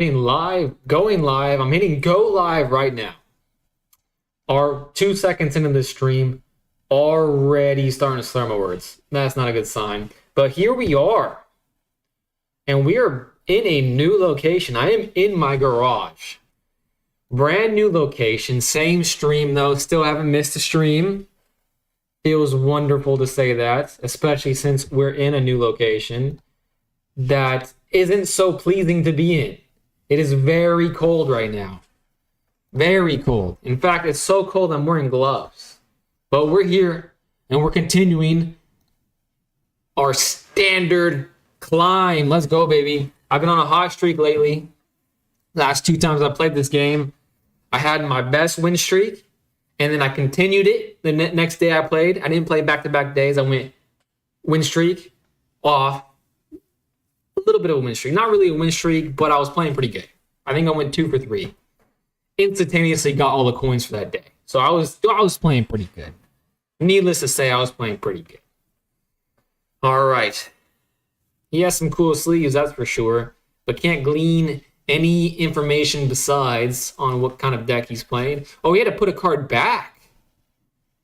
Hitting live, going live. I'm hitting go live right now. Are 2 seconds into the stream, already starting to slur my words. That's not a good sign. But here we are. And we are in a new location. I am in my garage. Brand new location. Same stream though. Still haven't missed a stream. Feels wonderful to say that, especially since we're in a new location that isn't so pleasing to be in. It is very cold right now. Very cold. In fact, it's so cold I'm wearing gloves. But we're here and we're continuing our standard climb. Let's go, baby. I've been on a hot streak lately. Last 2 times I played this game, I had my best win streak, and then I continued it the next day I played. I didn't play back-to-back days. I went win streak off. A little bit of a win streak. Not really a win streak, but I was playing pretty good. I think I went 2 for 3. Instantaneously got all the coins for that day. So I was playing pretty good. Needless to say, I was playing pretty good. All right. He has some cool sleeves, that's for sure, but can't glean any information besides on what kind of deck he's playing. Oh, he had to put a card back.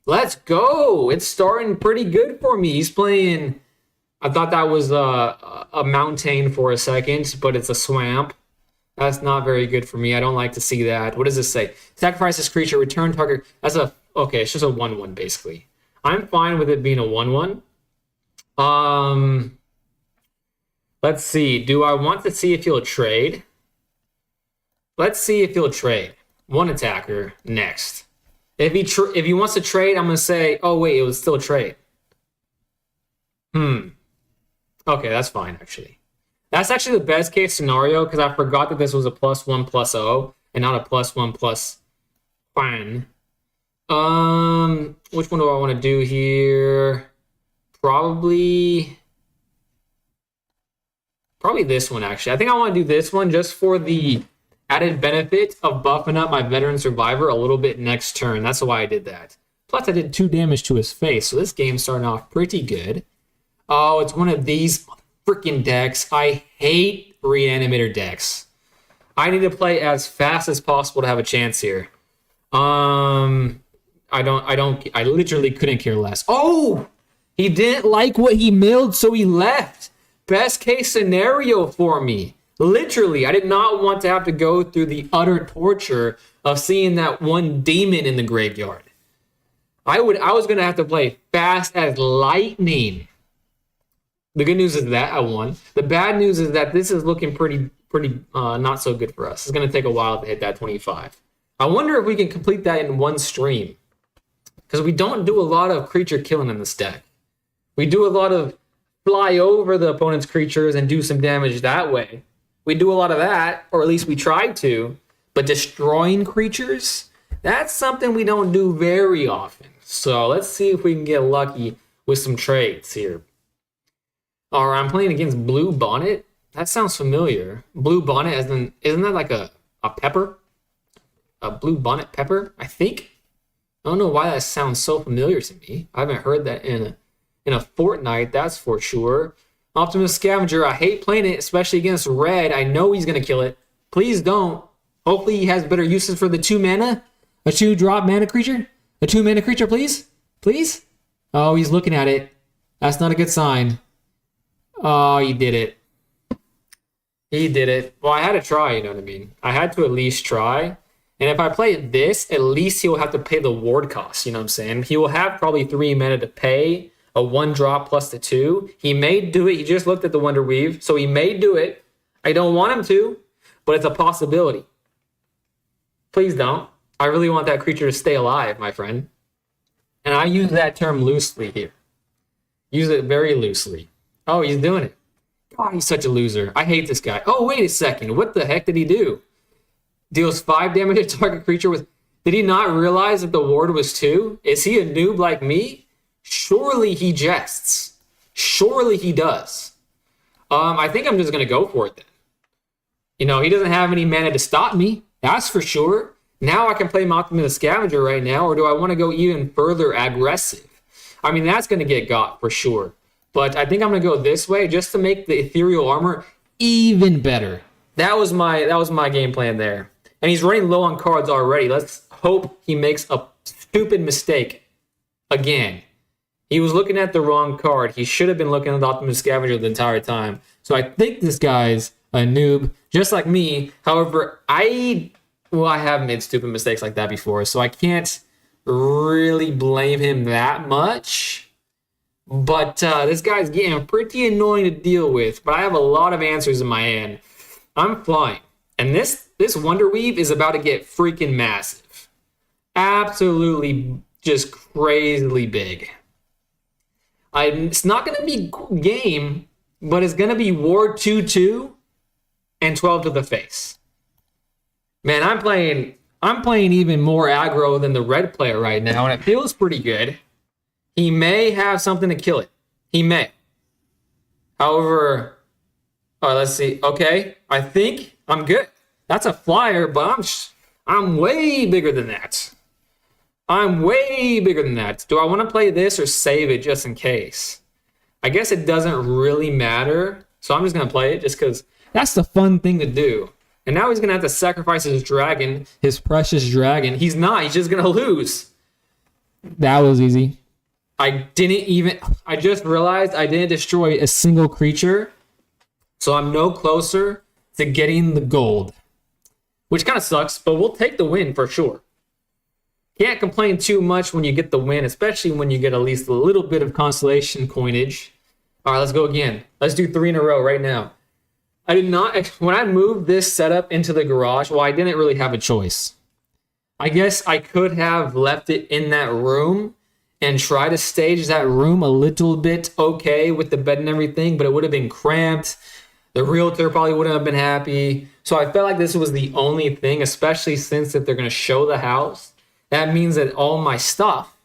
Let's go. It's starting pretty good for me. He's playing, I thought that was a mountain for a second, but it's a swamp. That's not very good for me. I don't like to see that. What does this say? Sacrifice this creature, return target. Okay, it's just a 1/1 basically. I'm fine with it being a 1/1. Let's see. Do I want to see if he'll trade? Let's see if he'll trade. 1 attacker next. If he wants to trade, I'm gonna say, oh wait, it was still a trade. Okay, that's fine actually. That's actually the best case scenario because I forgot that this was a +1/+0 and not a +1/+1. Which one do I want to do here? Probably this one actually. I think I want to do this one just for the added benefit of buffing up my veteran survivor a little bit next turn. That's why I did that. Plus I did 2 damage to his face, so this game's starting off pretty good. Oh, it's one of these freaking decks. I hate reanimator decks. I need to play as fast as possible to have a chance here. I literally couldn't care less. Oh, he didn't like what he milled, so he left. Best case scenario for me. Literally, I did not want to have to go through the utter torture of seeing that one demon in the graveyard. I was going to have to play fast as lightning. The good news is that I won. The bad news is that this is looking pretty not so good for us. It's going to take a while to hit that 25. I wonder if we can complete that in one stream. Because we don't do a lot of creature killing in this deck. We do a lot of fly over the opponent's creatures and do some damage that way. We do a lot of that, or at least we try to. But destroying creatures, that's something we don't do very often. So let's see if we can get lucky with some trades here. All right, I'm playing against Blue Bonnet. That sounds familiar. Blue Bonnet, as in, isn't that like a pepper? A Blue Bonnet pepper, I think? I don't know why that sounds so familiar to me. I haven't heard that in a fortnight, that's for sure. Optimus Scavenger, I hate playing it, especially against red. I know he's going to kill it. Please don't. Hopefully he has better uses for the 2 mana. A 2-drop mana creature? A 2 mana creature, please? Please? Oh, he's looking at it. That's not a good sign. Oh, he did it. He did it. Well, I had to try, you know what I mean? I had to at least try. And if I play this, at least he'll have to pay the ward cost, you know what I'm saying? He will have probably 3 mana to pay a 1-drop plus the 2. He may do it. He just looked at the Wonder Weave, so he may do it. I don't want him to, but it's a possibility. Please don't. I really want that creature to stay alive, my friend. And I use that term loosely here. Use it very loosely. Oh, he's doing it. God, he's such a loser. I hate this guy. Oh, wait a second. What the heck did he do? Deals 5 damage to target creature with... Did he not realize that the ward was 2? Is he a noob like me? Surely he jests. Surely he does. I think I'm just going to go for it then. You know, he doesn't have any mana to stop me. That's for sure. Now I can play Optimus the Scavenger right now, or do I want to go even further aggressive? I mean, that's going to get got for sure. But I think I'm going to go this way just to make the ethereal armor even better. That was my game plan there. And he's running low on cards already. Let's hope he makes a stupid mistake again. He was looking at the wrong card. He should have been looking at the Optimus Scavenger the entire time. So I think this guy's a noob, just like me. However, I have made stupid mistakes like that before, so I can't really blame him that much. But this guy's getting pretty annoying to deal with. But I have a lot of answers in my hand. I'm flying. And this Wonder Weave is about to get freaking massive. Absolutely just crazily big. It's not going to be game, but it's going to be Ward 2-2 and 12 to the face. Man, I'm playing even more aggro than the red player right now, and it feels pretty good. He may have something to kill it. He may. However, all right, let's see. Okay, I think I'm good. That's a flyer, but I'm way bigger than that. I'm way bigger than that. Do I want to play this or save it just in case? I guess it doesn't really matter. So I'm just going to play it just because that's the fun thing to do. And now he's going to have to sacrifice his dragon, his precious dragon. He's not. He's just going to lose. That was easy. I just realized I didn't destroy a single creature. So I'm no closer to getting the gold. Which kind of sucks, but we'll take the win for sure. Can't complain too much when you get the win, especially when you get at least a little bit of constellation coinage. All right, let's go again. Let's do 3 in a row right now. I did not, when I moved this setup into the garage, well, I didn't really have a choice. I guess I could have left it in that room and try to stage that room a little bit okay with the bed and everything, but it would have been cramped. The realtor probably wouldn't have been happy. So I felt like this was the only thing, especially since if they're going to show the house. That means that all my stuff,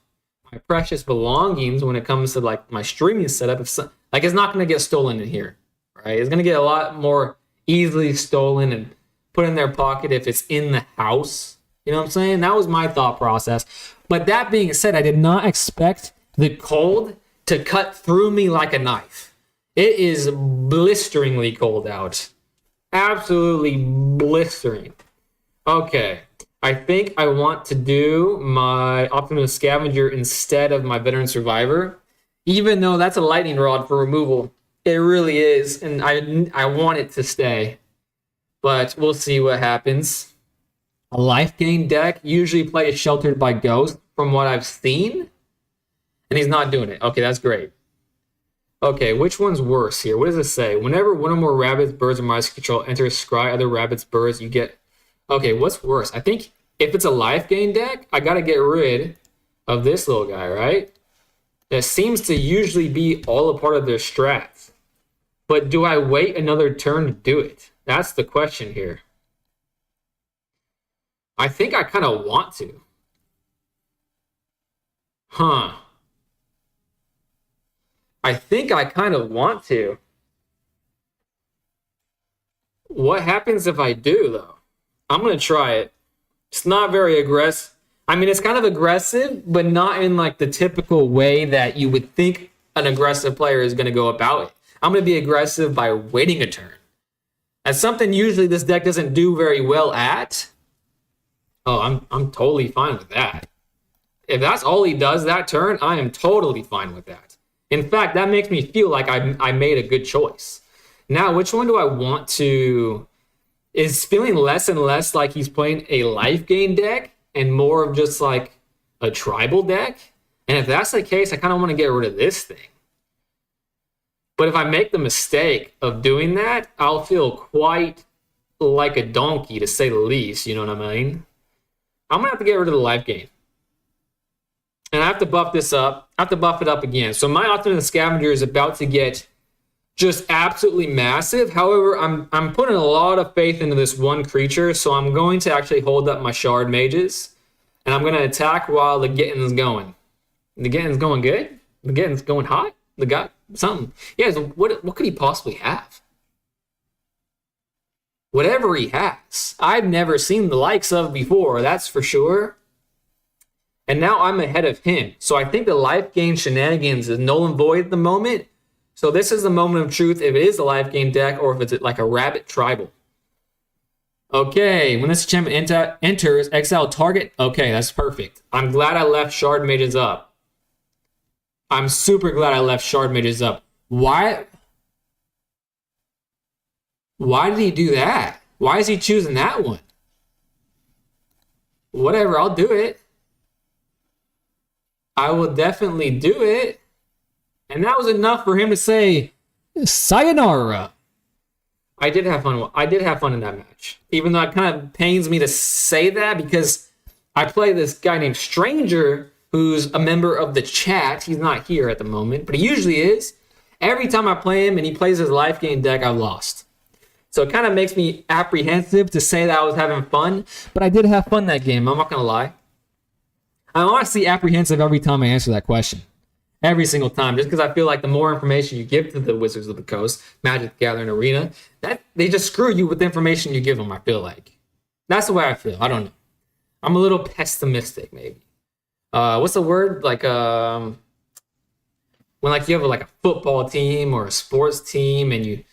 my precious belongings, when it comes to like my streaming setup, it's not going to get stolen in here, right? It's going to get a lot more easily stolen and put in their pocket if it's in the house. You know what I'm saying? That was my thought process. But that being said, I did not expect the cold to cut through me like a knife. It is blisteringly cold out. Absolutely blistering. Okay. I think I want to do my Optimus Scavenger instead of my Veteran Survivor, even though that's a lightning rod for removal. It really is, and I want it to stay. But we'll see what happens. A life gain deck usually plays Sheltered by Ghost, from what I've seen. And he's not doing it. Okay, that's great. Okay, which one's worse here? What does it say? Whenever one or more rabbits, birds, or mice control enter scry other rabbits, birds, you get... Okay, what's worse? I think if it's a life gain deck, I got to get rid of this little guy, right? That seems to usually be all a part of their strats. But do I wait another turn to do it? That's the question here. I think I kind of want to. Huh. I think I kind of want to. What happens if I do, though? I'm going to try it. It's not very aggressive. I mean, it's kind of aggressive, but not in like the typical way that you would think an aggressive player is going to go about it. I'm going to be aggressive by waiting a turn. That's something usually this deck doesn't do very well at. Oh, I'm totally fine with that. If that's all he does that turn, I am totally fine with that. In fact, that makes me feel like I made a good choice. Now, which one do I want to... Is feeling less and less like he's playing a life gain deck and more of just like a tribal deck. And if that's the case, I kind of want to get rid of this thing. But if I make the mistake of doing that, I'll feel quite like a donkey, to say the least. You know what I mean? I'm going to have to get rid of the life gain. And I have to buff this up. I have to buff it up again. So my Optimus Scavenger is about to get just absolutely massive. However, I'm putting a lot of faith into this one creature, so I'm going to actually hold up my Shard Mages, and I'm going to attack while the Gettin's going. The Gettin's going good? The Gettin's going hot? The guy, something. Yeah, so what could he possibly have? Whatever he has. I've never seen the likes of before, that's for sure. And now I'm ahead of him. So I think the life gain shenanigans is null and void at the moment. So this is the moment of truth if it is a life gain deck or if it's like a rabbit tribal. Okay, when this champion enters, exile target. Okay, that's perfect. I'm glad I left Shard Mages up. I'm super glad I left Shard Mages up. Why? Why did he do that? Why is he choosing that one? Whatever, I'll do it. I will definitely do it. And that was enough for him to say, sayonara. I did have fun. I did have fun in that match. Even though it kind of pains me to say that because I play this guy named Stranger, who's a member of the chat. He's not here at the moment, but he usually is. Every time I play him and he plays his life game deck, I've lost. So it kind of makes me apprehensive to say that I was having fun, but I did have fun that game. I'm not going to lie. I'm honestly apprehensive every time I answer that question. Every single time, just because I feel like the more information you give to the Wizards of the Coast, Magic the Gathering Arena, that they just screw you with the information you give them, I feel like. That's the way I feel. I don't know. I'm a little pessimistic, maybe. What's the word? Like, when like you have like a football team or a sports team and you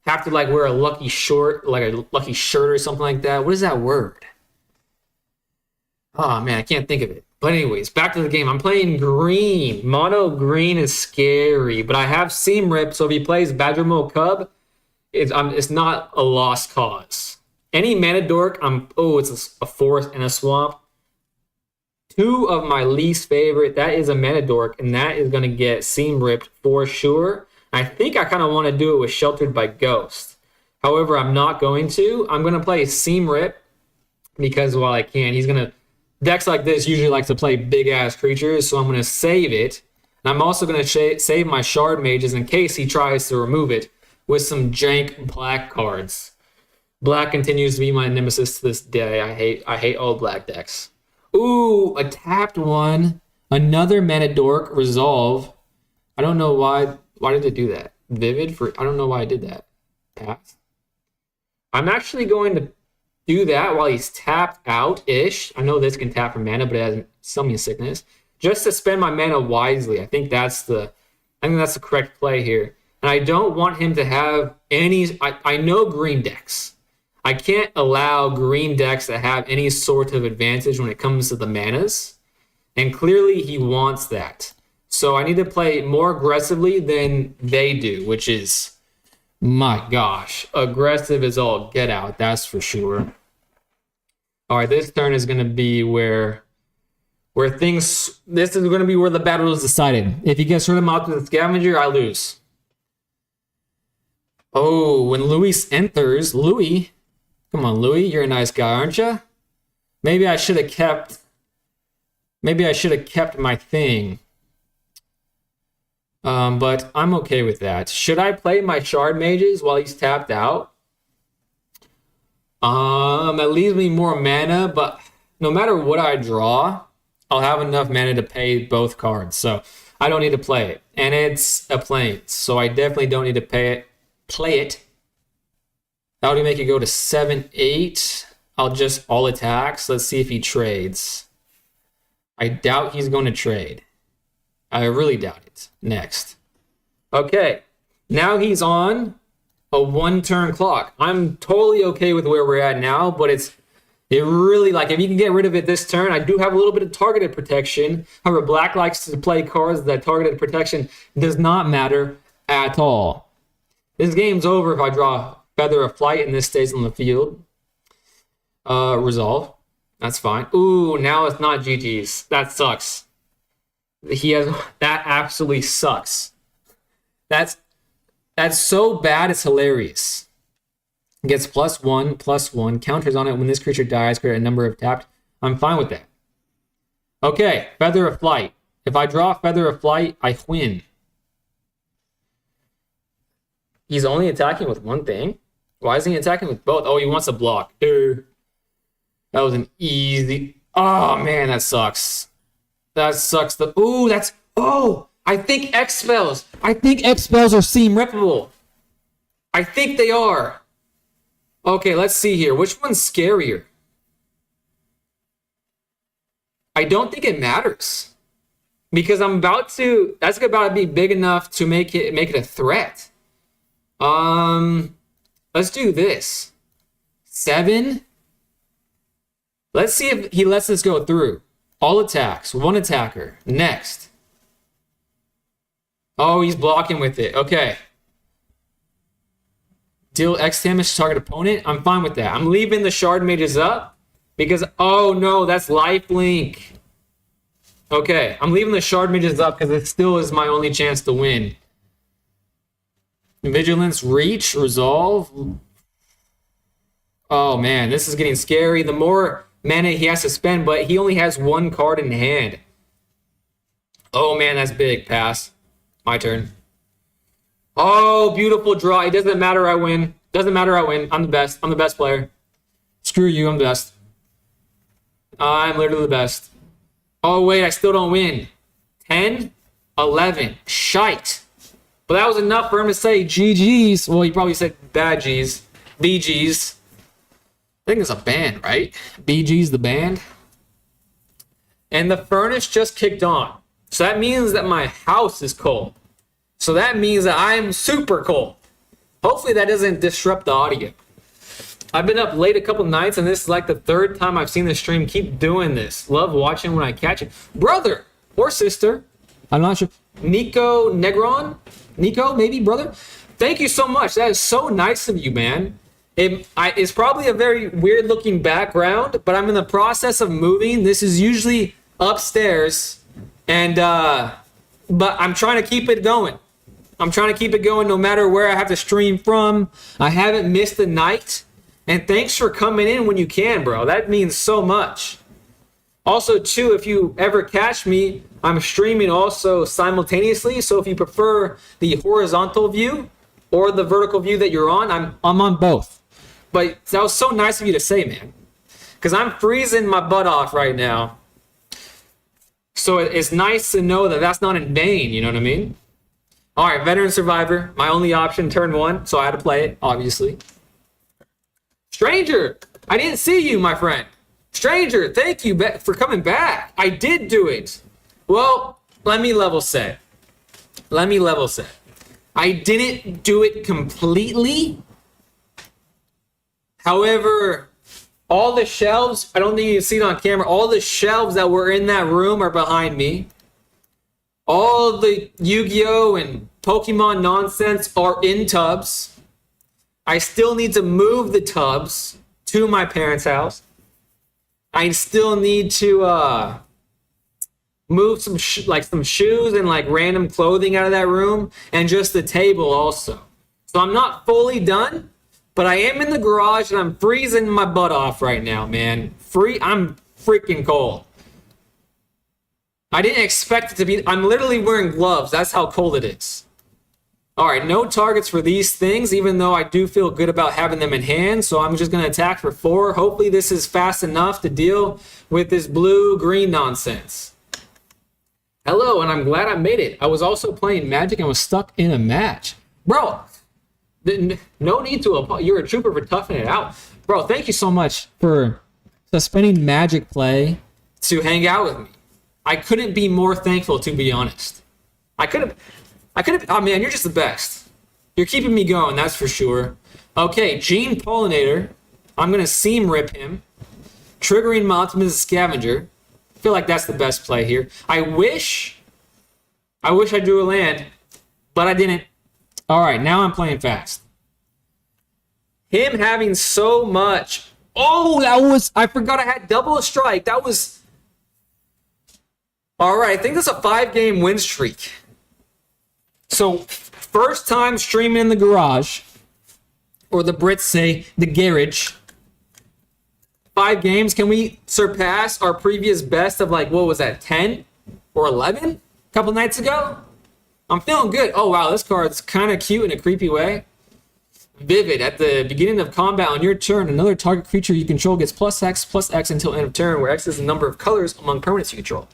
have to like wear a lucky shirt or something like that. What is that word? Oh man, I can't think of it. But anyways, back to the game. I'm playing green. Mono green is scary, but I have Seam Rip, so if he plays Badger Mole Cub, it's not a lost cause. Any mana dork, it's a forest and a swamp. Two of my least favorite, that is a mana dork, and that is going to get Seam Ripped for sure. I think I kind of want to do it with Sheltered by Ghost. However, I'm not going to. I'm going to play Seam Rip because while I can, he's going to... Decks like this usually like to play big-ass creatures, so I'm going to save it. And I'm also going to save my Shard Mages in case he tries to remove it with some jank black cards. Black continues to be my nemesis to this day. I hate all black decks. Ooh, a tapped one. Another Mana Dork, Resolve. I don't know why. Why did it do that? Vivid for... I don't know why I did that. Tapped. I'm actually going to do that while he's tapped out-ish. I know this can tap for mana, but it has Summon Sickness. Just to spend my mana wisely. I think that's the correct play here. And I don't want him to have any... I know green decks. I can't allow green decks to have any sort of advantage when it comes to the manas. And clearly he wants that. So I need to play more aggressively than they do, which is, my gosh, aggressive is all get out, that's for sure. All right, this turn is going to be where this is going to be where the battle is decided. If he gets rid of him out with the Scavenger, I lose. Oh, when Luis enters, Louis, come on, Louis, you're a nice guy, aren't you? Maybe I should have kept my thing. But I'm okay with that. Should I play my Shard Mages while he's tapped out? That leaves me more mana, but no matter what I draw, I'll have enough mana to pay both cards. So I don't need to play it. And it's a plane, so I definitely don't need to play it. That would make it go to 7-8. I'll just all attacks. Let's see if he trades. I doubt he's going to trade. I really doubt it. Next. Okay. Now he's on a one-turn clock. I'm totally okay with where we're at now, but it really, like, if you can get rid of it this turn, I do have a little bit of targeted protection. However, Black likes to play cards that targeted protection does not matter at all. This game's over if I draw Feather of Flight and this stays on the field. Resolve. That's fine. Ooh, now it's not GG's. That sucks. That absolutely sucks. That's so bad, it's hilarious. Gets +1/+1, counters on it when this creature dies, create a number of tapped. I'm fine with that. Okay, Feather of Flight. If I draw Feather of Flight, I win. He's only attacking with one thing? Why isn't he attacking with both? Oh, he wants a block. That was an easy... Oh, man, that sucks. That sucks. I think X spells. I think X spells are seam rippable. I think they are. Okay, let's see here. Which one's scarier? I don't think it matters. Because that's about to be big enough to make it a threat. Let's do this. 7. Let's see if he lets this go through. All attacks, 1 attacker. Next. Oh, he's blocking with it. Okay. Deal X damage to target opponent. I'm fine with that. I'm leaving the Shard Mages up because, oh no, that's lifelink. Okay, I'm leaving the Shard Mages up because it still is my only chance to win. Vigilance, Reach, Resolve. Oh man, this is getting scary. The more mana he has to spend, but he only has 1 card in hand. Oh man, that's big. Pass. My turn. Oh, beautiful draw. It doesn't matter, I win. Doesn't matter, I win. I'm the best. I'm the best player. Screw you, I'm the best. I'm literally the best. Oh wait, I still don't win. 10, 11. Shite. But that was enough for him to say GG's. Well, he probably said bad G's. BG's. I think it's a band, right? BG's the band. And the furnace just kicked on. So that means that my house is cold. So that means that I'm super cold. Hopefully that doesn't disrupt the audio. I've been up late a couple nights, and this is like the 3rd time I've seen the stream. Keep doing this. Love watching when I catch it. Brother or sister, I'm not sure. Nico Negron? Nico, maybe, brother? Thank you so much. That is so nice of you, man. It's probably a very weird looking background, but I'm in the process of moving. This is usually upstairs, and but I'm trying to keep it going. I'm trying to keep it going no matter where I have to stream from. I haven't missed a night, and thanks for coming in when you can, bro. That means so much. Also, too, if you ever catch me, I'm streaming also simultaneously, so if you prefer the horizontal view or the vertical view that you're on, I'm on both. But that was so nice of you to say, man, because I'm freezing my butt off right now. So it's nice to know that that's not in vain, you know what I mean? All right, Veteran Survivor, my only option, turn 1, so I had to play it, obviously. Stranger, I didn't see you, my friend. Stranger, thank you for coming back. I did do it. Well, let me level set. I didn't do it completely. However, all the shelves, I don't think you can see it on camera, all the shelves that were in that room are behind me. All the Yu-Gi-Oh! And Pokemon nonsense are in tubs. I still need to move the tubs to my parents' house. I still need to move some shoes and like random clothing out of that room, and just the table also. So I'm not fully done, but I am in the garage and I'm freezing my butt off right now, man. I'm freaking cold. I didn't expect it to be. I'm literally wearing gloves. That's how cold it is. All right, no targets for these things, even though I do feel good about having them in hand. So I'm just going to attack for 4. Hopefully this is fast enough to deal with this blue-green nonsense. Hello, and I'm glad I made it. I was also playing Magic and was stuck in a match. Bro, no need to apologize. You're a trooper for toughing it out. Bro, thank you so much for suspending Magic play to hang out with me. I couldn't be more thankful, to be honest. I could have, oh man, you're just the best. You're keeping me going, that's for sure. Okay, Gene Pollinator. I'm going to seam rip him. Triggering my Optimus Scavenger. I feel like that's the best play here. I wish I drew a land, but I didn't. All right, now I'm playing fast. Him having so much. Oh, I forgot I had double strike. That was. All right, I think that's a 5-game win streak. So, first time streaming in the garage, or the Brits say the garage. 5 games. Can we surpass our previous best of like, what was that, 10 or 11 a couple nights ago? I'm feeling good. Oh, wow, this card's kind of cute in a creepy way. Vivid. At the beginning of combat on your turn, another target creature you control gets +X until end of turn, where X is the number of colors among permanents you control.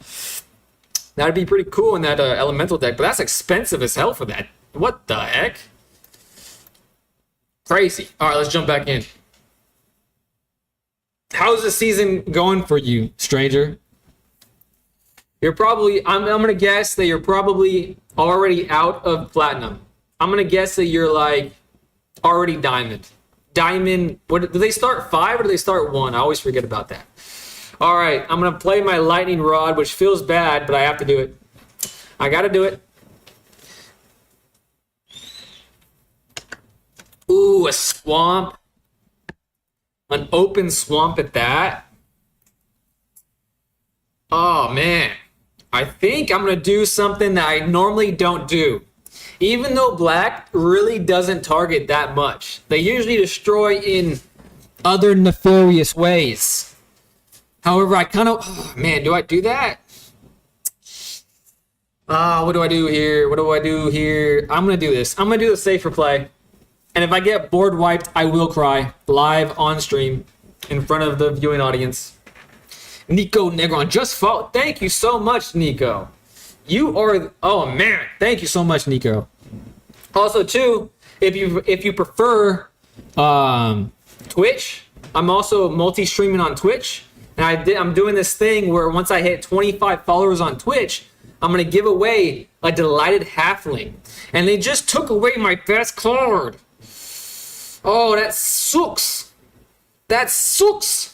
That'd be pretty cool in that elemental deck, but that's expensive as hell for that. What the heck? Crazy. All right, let's jump back in. How's the season going for you, stranger? You're probably, I'm going to guess that you're probably already out of platinum. I'm going to guess that you're like already diamond. diamond. What do they start 5 or do they start 1? I always forget about that. All right, I'm gonna play my lightning rod, which feels bad, but I have to do it. I gotta do it. Ooh, a swamp. An open swamp at that. Oh, man. I think I'm going to do something that I normally don't do. Even though black really doesn't target that much. They usually destroy in other nefarious ways. However, I kind of... Oh, man, do I do that? What do I do here? What do I do here? I'm going to do this. I'm going to do the safer play. And if I get board wiped, I will cry live on stream in front of the viewing audience. Nico Negron just fought. Thank you so much, Nico. You are... Oh, man. Thank you so much, Nico. Also, too, if you prefer Twitch, I'm also multi-streaming on Twitch. And I'm doing this thing where once I hit 25 followers on Twitch, I'm going to give away a Delighted Halfling. And they just took away my best card. Oh, that sucks. That sucks.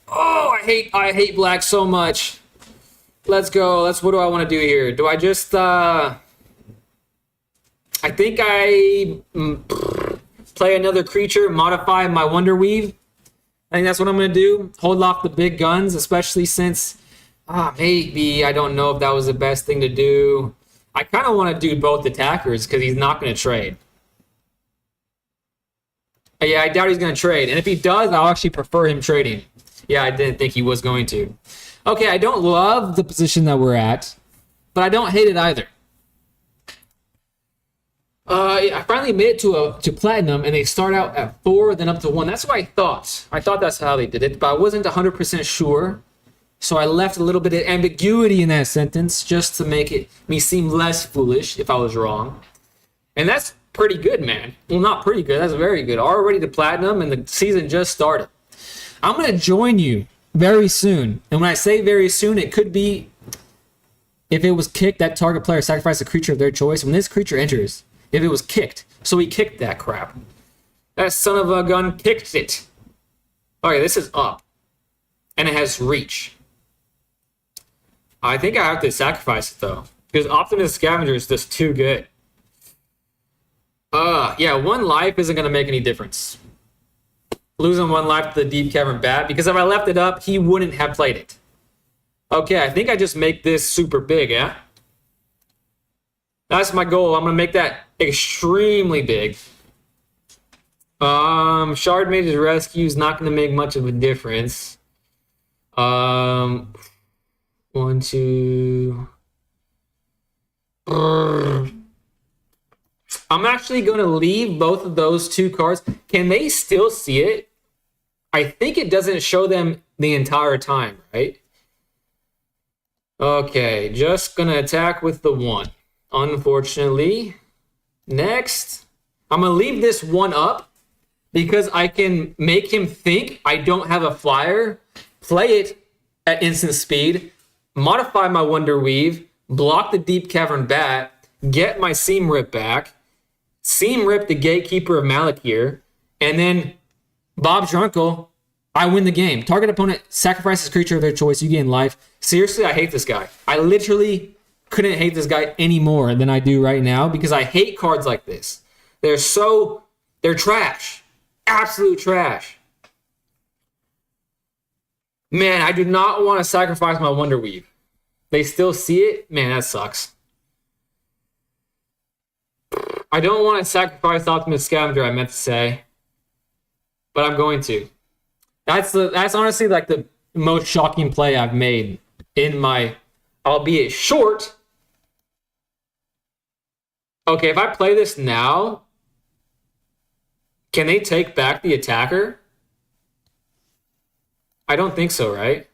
Oh, I hate black so much. Let's go. What do I want to do here? Do I just I think I play another creature, modify my Wonder Weave. I think that's what I'm going to do. Hold off the big guns, especially since maybe I don't know if that was the best thing to do. I kind of want to do both attackers because he's not going to trade. Yeah, I doubt he's going to trade. And if he does, I'll actually prefer him trading. Yeah, I didn't think he was going to. Okay, I don't love the position that we're at, but I don't hate it either. I finally made it to platinum, and they start out at 4, then up to 1. That's what I thought. I thought that's how they did it, but I wasn't 100% sure. So I left a little bit of ambiguity in that sentence just to make me seem less foolish if I was wrong. And that's pretty good, man. Well, not pretty good. That's very good. Already to platinum, and the season just started. I'm going to join you very soon. And when I say very soon, it could be if it was kicked, that target player sacrificed a creature of their choice. When this creature enters, if it was kicked. So he kicked that crap. That son of a gun kicked it. Okay, this is up. And it has reach. I think I have to sacrifice it, though. Because Optimus Scavenger is just too good. Yeah, 1 life isn't going to make any difference. Losing 1 life to the Deep Cavern Bat, because if I left it up, he wouldn't have played it. Okay, I think I just make this super big, yeah? That's my goal. I'm going to make that extremely big. Shard Mage's Rescue is not going to make much of a difference. 1, 2... I'm actually going to leave both of those 2 cards. Can they still see it? I think it doesn't show them the entire time, right? Okay, just going to attack with the 1. Unfortunately. Next. I'm going to leave this 1 up because I can make him think I don't have a flyer, play it at instant speed, modify my Wonder Weave, block the Deep Cavern Bat, get my Seam Rip back, Seam Rip the Gatekeeper of Malakir, and then Bob's your uncle, I win the game. Target opponent sacrifices creature of their choice, you gain life. Seriously, I hate this guy. I literally couldn't hate this guy any more than I do right now because I hate cards like this. They're trash. Absolute trash. Man, I do not want to sacrifice my Wonder Weave. They still see it? Man, that sucks. I don't want to sacrifice Optimus Scavenger, I meant to say. But I'm going to. That's honestly like the most shocking play I've made in my, albeit short. Okay, if I play this now, can they take back the attacker? I don't think so, right?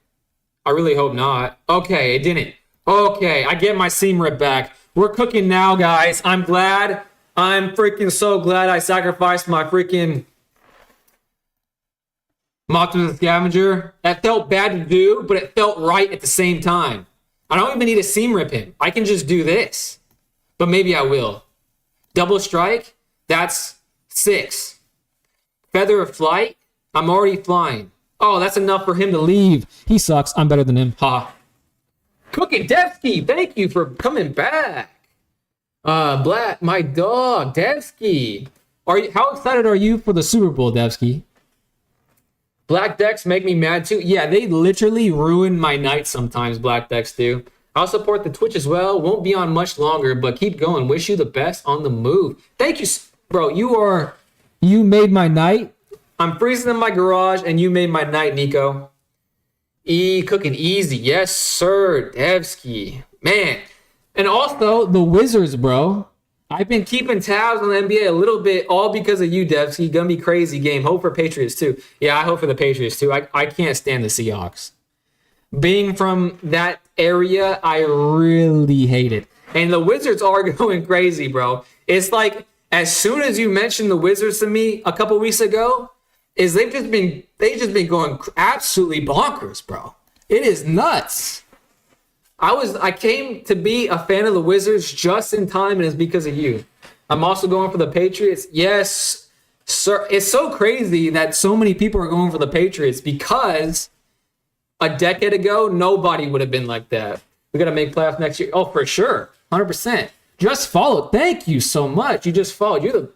I really hope not. Okay, it didn't. Okay, I get my Seam Rip back. We're cooking now, guys. I'm glad. I'm freaking so glad I sacrificed my freaking Optimus Scavenger. That felt bad to do, but it felt right at the same time. I don't even need to Seam Rip him. I can just do this. But maybe I will. Double strike, that's 6. Feather of Flight. I'm already flying. Oh, that's enough for him to leave. He sucks. I'm better than him. Ha. Cookie Devsky, thank you for coming back. Black, my dog, Devsky. How excited are you for the Super Bowl, Devsky? Black decks make me mad too. Yeah, they literally ruin my night sometimes, black decks do. I'll support the Twitch as well. Won't be on much longer, but keep going. Wish you the best on the move. Thank you, bro. You made my night. I'm freezing in my garage, and you made my night, Nico. Cooking easy. Yes, sir, Devsky. Man. And also, the Wizards, bro. I've been keeping tabs on the NBA a little bit, all because of you, Devsky. Gonna be crazy game. Hope for Patriots, too. Yeah, I hope for the Patriots, too. I can't stand the Seahawks. Being from that area, I really hate it. And the Wizards are going crazy, bro. It's like, as soon as you mentioned the Wizards to me a couple weeks ago, they've just been going absolutely bonkers, bro. It is nuts. I came to be a fan of the Wizards just in time, and it's because of you. I'm also going for the Patriots. Yes, sir. It's so crazy that so many people are going for the Patriots because a decade ago, nobody would have been like that. We got to make playoffs next year. Oh, for sure. 100%. Just followed. Thank you so much. You just followed.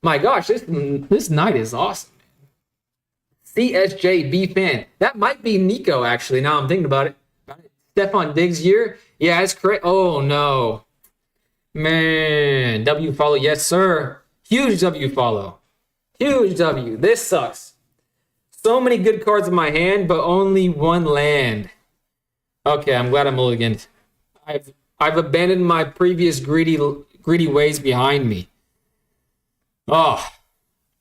My gosh, this night is awesome. CSJB fan. That might be Nico, actually, now I'm thinking about it. Stephon Diggs year? Yeah, that's correct. Oh, no. Man. W follow. Yes, sir. Huge W follow. Huge W. This sucks. So many good cards in my hand, but only one land. Okay, I'm glad I'm mulliganed. I've abandoned my previous greedy ways behind me. Oh.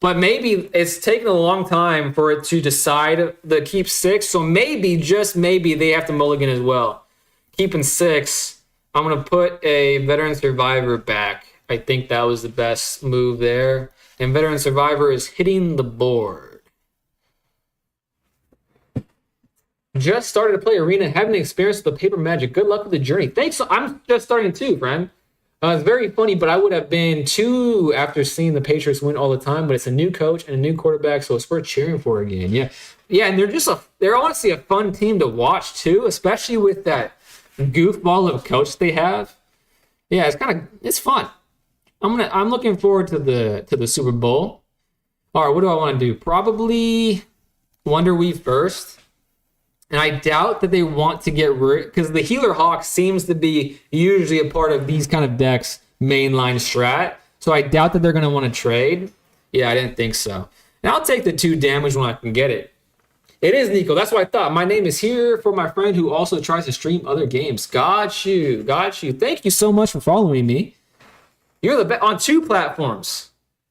But maybe it's taken a long time for it to decide to keep 6. So maybe, just maybe, they have to mulligan as well. Keeping 6, I'm going to put a Veteran Survivor back. I think that was the best move there. And Veteran Survivor is hitting the board. Just started to play Arena. Having experience with the Paper Magic. Good luck with the journey. Thanks. I'm just starting too, friend. It's very funny, but I would have been too after seeing the Patriots win all the time. But it's a new coach and a new quarterback, so it's worth cheering for again. Yeah, and they're honestly a fun team to watch too, especially with that goofball of a coach they have. Yeah, it's fun. I'm looking forward to the Super Bowl. All right, what do I want to do? Probably Wonder Weave first. And I doubt that they want to get rid, because the Healer Hawk seems to be usually a part of these kind of decks' mainline strat. So I doubt that they're going to want to trade. Yeah, I didn't think so. And I'll take the 2 damage when I can get it. It is Nico. That's what I thought. My name is here for my friend who also tries to stream other games. Got you. Thank you so much for following me. You're the best on 2 platforms.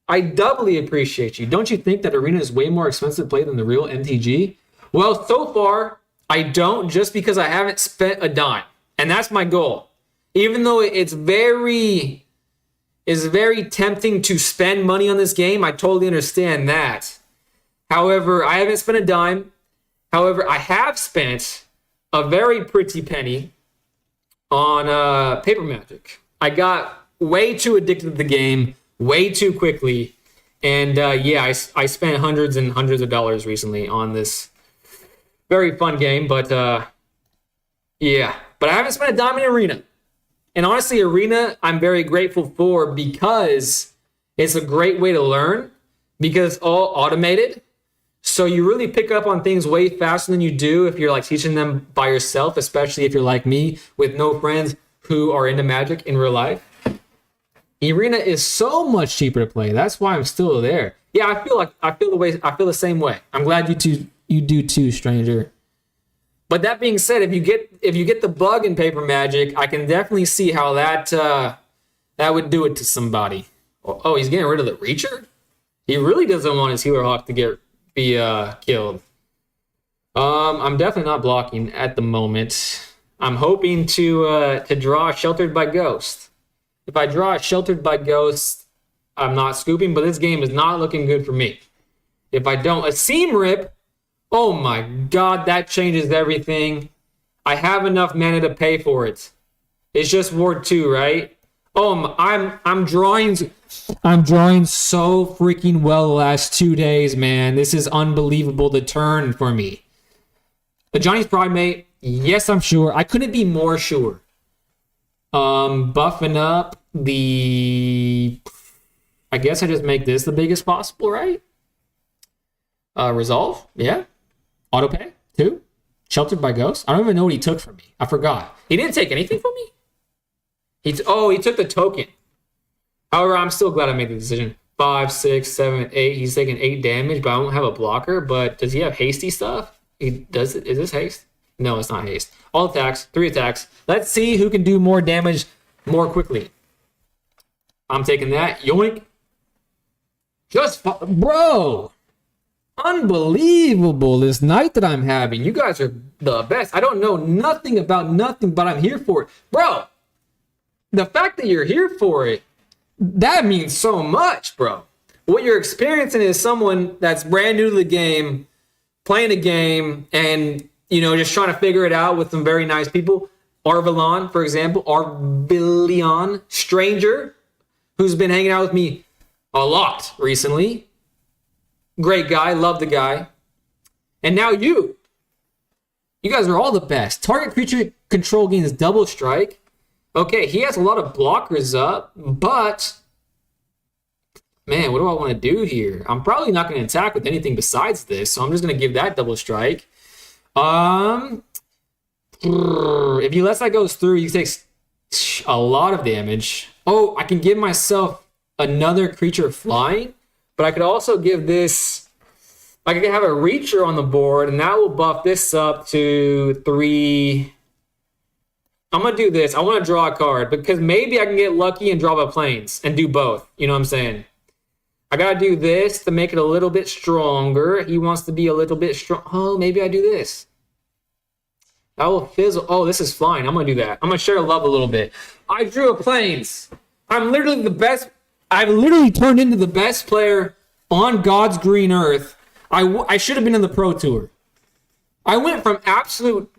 I doubly appreciate you. Don't you think that Arena is way more expensive to play than the real MTG? Well, so far, I don't, just because I haven't spent a dime. And that's my goal. Even though it's very tempting to spend money on this game, I totally understand that. However, I haven't spent a dime. However, I have spent a very pretty penny on Paper Magic. I got way too addicted to the game way too quickly. And I spent hundreds and hundreds of dollars recently on this very fun game, but But I haven't spent a dime in Arena. And honestly, Arena, I'm very grateful for because it's a great way to learn because it's all automated. So you really pick up on things way faster than you do if you're like teaching them by yourself, especially if you're like me with no friends who are into Magic in real life. Arena is so much cheaper to play. That's why I'm still there. Yeah, I feel the same way. I'm glad you do too, stranger. But that being said, if you get the bug in Paper Magic, I can definitely see how that would do it to somebody. Oh, he's getting rid of the Reacher? He really doesn't want his Healer Hawk to be killed. I'm definitely not blocking at the moment. I'm hoping to draw Sheltered by Ghost. If I draw Sheltered by Ghost, I'm not scooping, but this game is not looking good for me. If I don't, a Seam Rip, oh my god, that changes everything. I have enough mana to pay for it. It's just Ward 2, right? I'm drawing. I'm drawing so freaking well the last 2 days, man. This is unbelievable. The turn for me. The Johnny's Pride, mate. Yes, I'm sure. I couldn't be more sure. Buffing up the. I guess I just make this the biggest possible, right? Resolve, yeah. Autopay, 2. Sheltered by Ghost. I don't even know what he took from me. I forgot. He didn't take anything from me. He took the token. However, I'm still glad I made the decision. 5, 6, 7, 8. He's taking 8 damage, but I don't have a blocker. But does he have hasty stuff? He does it. Is this haste? No, it's not haste. All attacks, 3 attacks. Let's see who can do more damage more quickly. I'm taking that. Yoink. Bro. Unbelievable, this night that I'm having. You guys are the best. I don't know nothing about nothing, but I'm here for it. Bro, the fact that you're here for it, that means so much, bro. What you're experiencing is someone that's brand new to the game, playing a game, and, just trying to figure it out with some very nice people. Arvelon, for example. Arvilion, stranger, who's been hanging out with me a lot recently. Great guy, love the guy. And now you. You guys are all the best. Target creature control gains double strike. Okay, he has a lot of blockers up, but man, what do I want to do here? I'm probably not going to attack with anything besides this, so I'm just going to give that double strike. If he lets that goes through, he takes a lot of damage. Oh, I can give myself another creature flying. But I could also give this, I could have a Reacher on the board, and that will buff this up to 3. I'm going to do this. I want to draw a card, because maybe I can get lucky and draw a Plains and do both. You know what I'm saying? I got to do this to make it a little bit stronger. He wants to be a little bit strong. Oh, maybe I do this. That will fizzle. Oh, this is fine. I'm going to do that. I'm going to share love a little bit. I drew a Plains. I'm literally the best. I've literally turned into the best player on God's green earth. I should have been in the Pro Tour. I went from absolute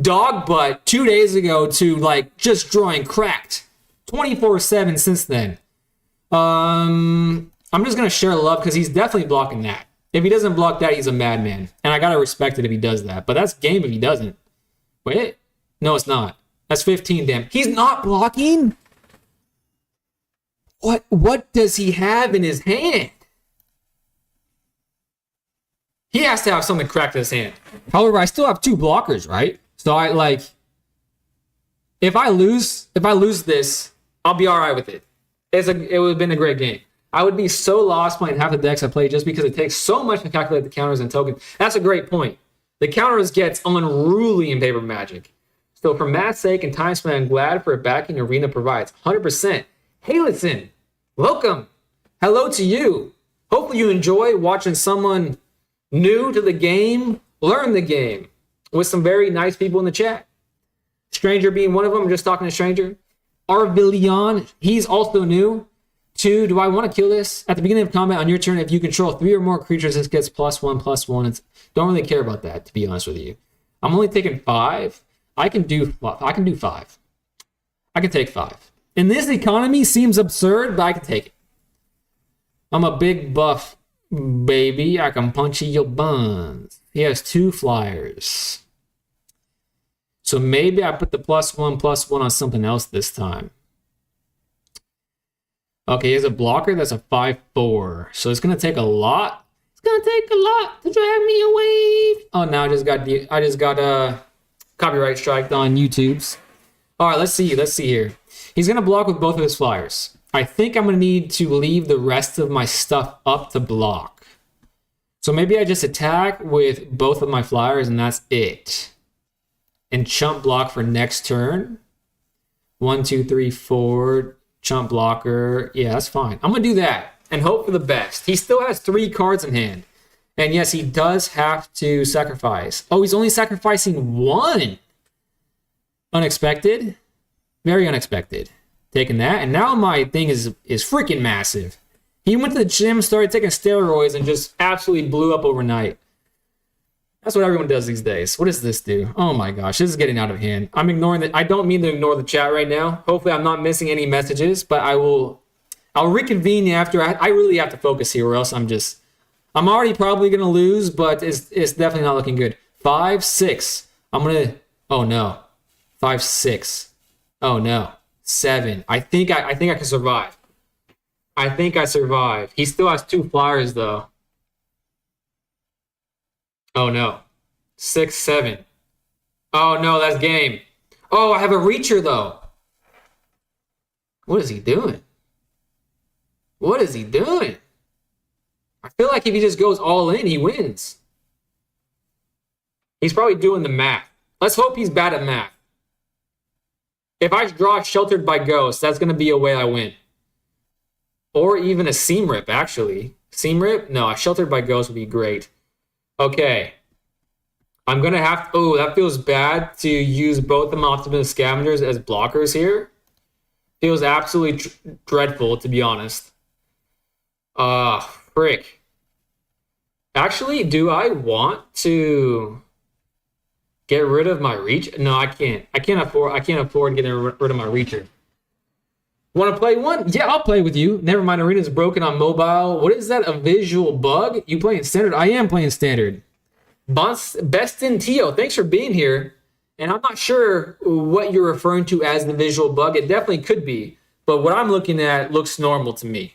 dog butt 2 days ago to just drawing cracked 24/7 since then. I'm just going to share love because he's definitely blocking that. If he doesn't block that, he's a madman. And I got to respect it if he does that. But that's game if he doesn't. Wait. No, it's not. That's 15 damn. He's not blocking? What does he have in his hand? He has to have something cracked in his hand. However, I still have 2 blockers, right? So if I lose this, I'll be all right with it. It would have been a great game. I would be so lost playing half the decks I play just because it takes so much to calculate the counters and tokens. That's a great point. The counters gets unruly in Paper Magic. So for math's sake and time spent, I'm glad for a backing Arena provides. 100%. Hey, listen, welcome. Hello to you. Hopefully you enjoy watching someone new to the game learn the game with some very nice people in the chat. Stranger being one of them. I'm just talking to Stranger. Arvilion, he's also new. 2, do I want to kill this? At the beginning of combat on your turn, if you control 3 or more creatures, this gets +1/+1. Don't really care about that, to be honest with you. I'm only taking 5. I can do 5. I can take 5. In this economy, seems absurd, but I can take it. I'm a big buff, baby. I can punch your buns. He has 2 flyers. So maybe I put the +1/+1 on something else this time. Okay, he has a blocker that's a 5/4. So it's going to take a lot. It's going to take a lot to drag me away. Oh, now I just got a copyright strike on YouTube's. All right, let's see here. He's going to block with both of his flyers. I think I'm going to need to leave the rest of my stuff up to block. So maybe I just attack with both of my flyers and that's it. And chump block for next turn. 1, 2, 3, 4. Chump blocker. Yeah, that's fine. I'm going to do that and hope for the best. He still has 3 cards in hand. And yes, he does have to sacrifice. Oh, he's only sacrificing 1. Unexpected. Very unexpected. Taking that. And now my thing is freaking massive. He went to the gym, started taking steroids, and just absolutely blew up overnight. That's what everyone does these days. What does this do? Oh my gosh, this is getting out of hand. I'm ignoring it. I don't mean to ignore the chat right now. Hopefully I'm not missing any messages, but I'll reconvene after. I really have to focus here or else I'm already probably going to lose, but it's definitely not looking good. 5, 6. Oh no. 5, 6. Oh no. 7. I think I can survive. I think I survive. He still has 2 flyers though. Oh no. 6, 7. Oh no, that's game. Oh, I have a reacher though. What is he doing? What is he doing? I feel like if he just goes all in, he wins. He's probably doing the math. Let's hope he's bad at math. If I draw Sheltered by Ghost, that's going to be a way I win. Or even a Seam Rip, actually. Seam Rip? No, a Sheltered by Ghost would be great. Okay. I'm going to have to... Oh, that feels bad to use both the Optimus Scavengers as blockers here. Feels absolutely dreadful, to be honest. Frick. Actually, do I want to get rid of my reach? No, I can't. I can't afford getting rid of my reacher. Want to play one? Yeah, I'll play with you. Never mind, Arena's broken on mobile. What is that? A visual bug? You playing standard? I am playing standard. Best in Tio, thanks for being here. And I'm not sure what you're referring to as the visual bug. It definitely could be, but what I'm looking at looks normal to me.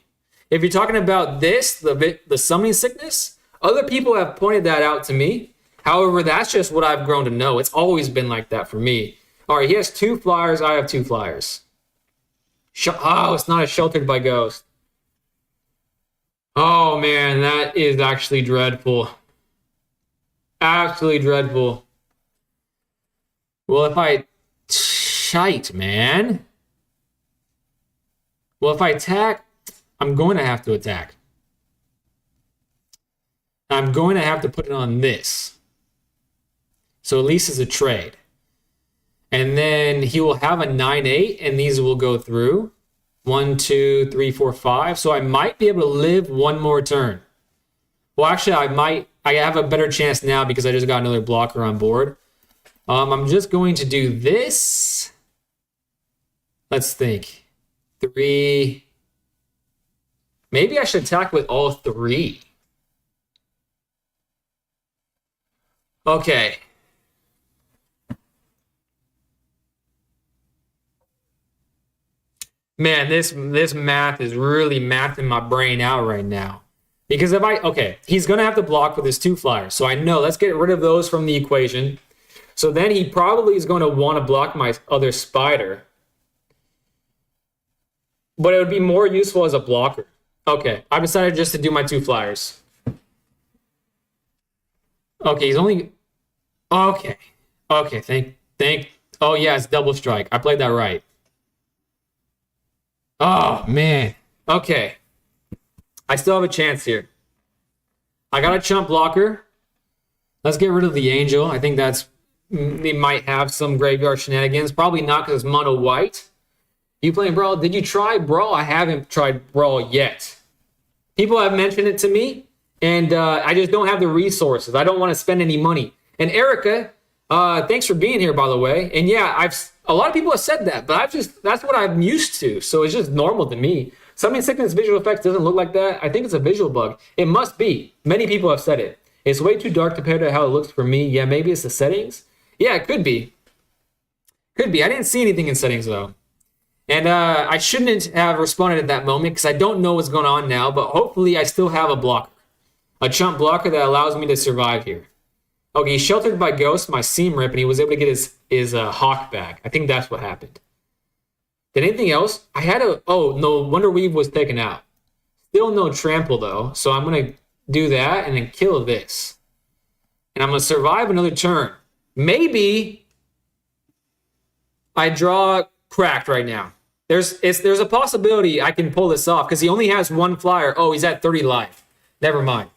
If you're talking about this, the summoning sickness, other people have pointed that out to me. However, that's just what I've grown to know. It's always been like that for me. All right, he has 2 flyers. I have 2 flyers. Oh, it's not a Sheltered by Ghost. Oh, man, that is actually dreadful. Absolutely dreadful. Well, if I... Shite, man. Well, if I attack, I'm going to have to attack. I'm going to have to put it on this. So at least it's a trade. And then he will have a 9-8, and these will go through. 1, 2, 3, 4, 5. So I might be able to live one more turn. Well, actually, I have a better chance now because I just got another blocker on board. I'm just going to do this. Let's think. 3. Maybe I should attack with all 3. Okay. Man, this math is really mathing my brain out right now. Because he's going to have to block with his 2 flyers. So I know, let's get rid of those from the equation. So then he probably is going to want to block my other spider. But it would be more useful as a blocker. Okay, I decided just to do my 2 flyers. Okay, he's only... Okay. Okay, oh yeah, it's double strike. I played that right. Oh, man. Okay. I still have a chance here. I got a chump blocker. Let's get rid of the angel. I think they might have some graveyard shenanigans. Probably not because it's mono white. You playing Brawl? Did you try Brawl? I haven't tried Brawl yet. People have mentioned it to me, and I just don't have the resources. I don't want to spend any money. And Erica, thanks for being here, by the way. And yeah, a lot of people have said that, but that's what I'm used to. So it's just normal to me. Summoning Sickness visual effects doesn't look like that. I think it's a visual bug. It must be. Many people have said it. It's way too dark compared to how it looks for me. Yeah, maybe it's the settings. Yeah, it could be. Could be. I didn't see anything in settings, though. And I shouldn't have responded at that moment because I don't know what's going on now, but hopefully I still have a blocker. A chump blocker that allows me to survive here. Okay, he's Sheltered by Ghost, my Seam Rip, and he was able to get his Hawk back. I think that's what happened. Did anything else? Oh, no, Wonder Weave was taken out. Still no Trample, though, so I'm going to do that and then kill this. And I'm going to survive another turn. Maybe I draw Cracked right now. There's a possibility I can pull this off because he only has 1 flyer. Oh, he's at 30 life. Never mind.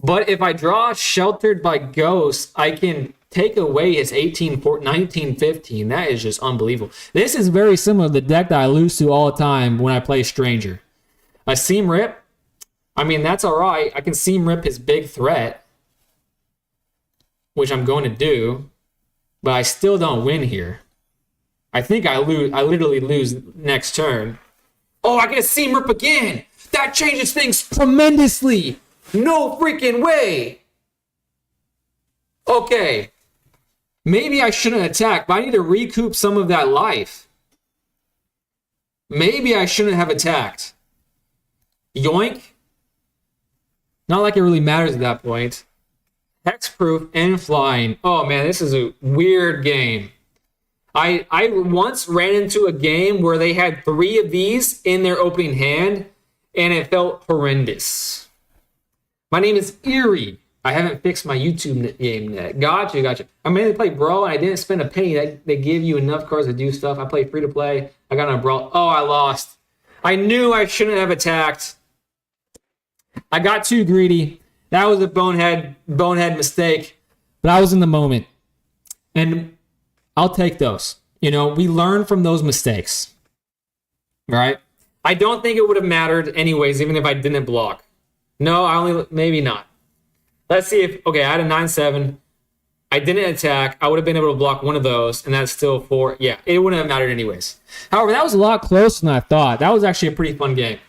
But if I draw Sheltered by Ghost, I can take away his 18, 19, 15. That is just unbelievable. This is very similar to the deck that I lose to all the time when I play Stranger. A Seam Rip, I mean, that's all right. I can Seam Rip his big threat. which I'm going to do, but I still don't win here. I think I lose. I literally lose next turn. Oh, I get a seam rip again. That changes things tremendously. No freaking way. Okay. Maybe I shouldn't attack, but I need to recoup some of that life. Maybe I shouldn't have attacked. Yoink. Not like it really matters at that point. Hexproof and flying. Oh man, this is a weird game. I once ran into a game where they had 3 of these in their opening hand, and it felt horrendous. My name is Eerie. I haven't fixed my YouTube game yet. Gotcha. I mainly play Brawl, and I didn't spend a penny. They give you enough cards to do stuff. I play free to play. I got on a Brawl. Oh, I lost. I knew I shouldn't have attacked. I got too greedy. That was a bonehead mistake. But I was in the moment. And I'll take those. You know, we learn from those mistakes. Right? I don't think it would have mattered anyways, even if I didn't block. No, maybe not. Let's see if, okay, I had a 9-7. I didn't attack. I would have been able to block one of those, and that's still 4. Yeah, it wouldn't have mattered anyways. However, that was a lot closer than I thought. That was actually a pretty fun game.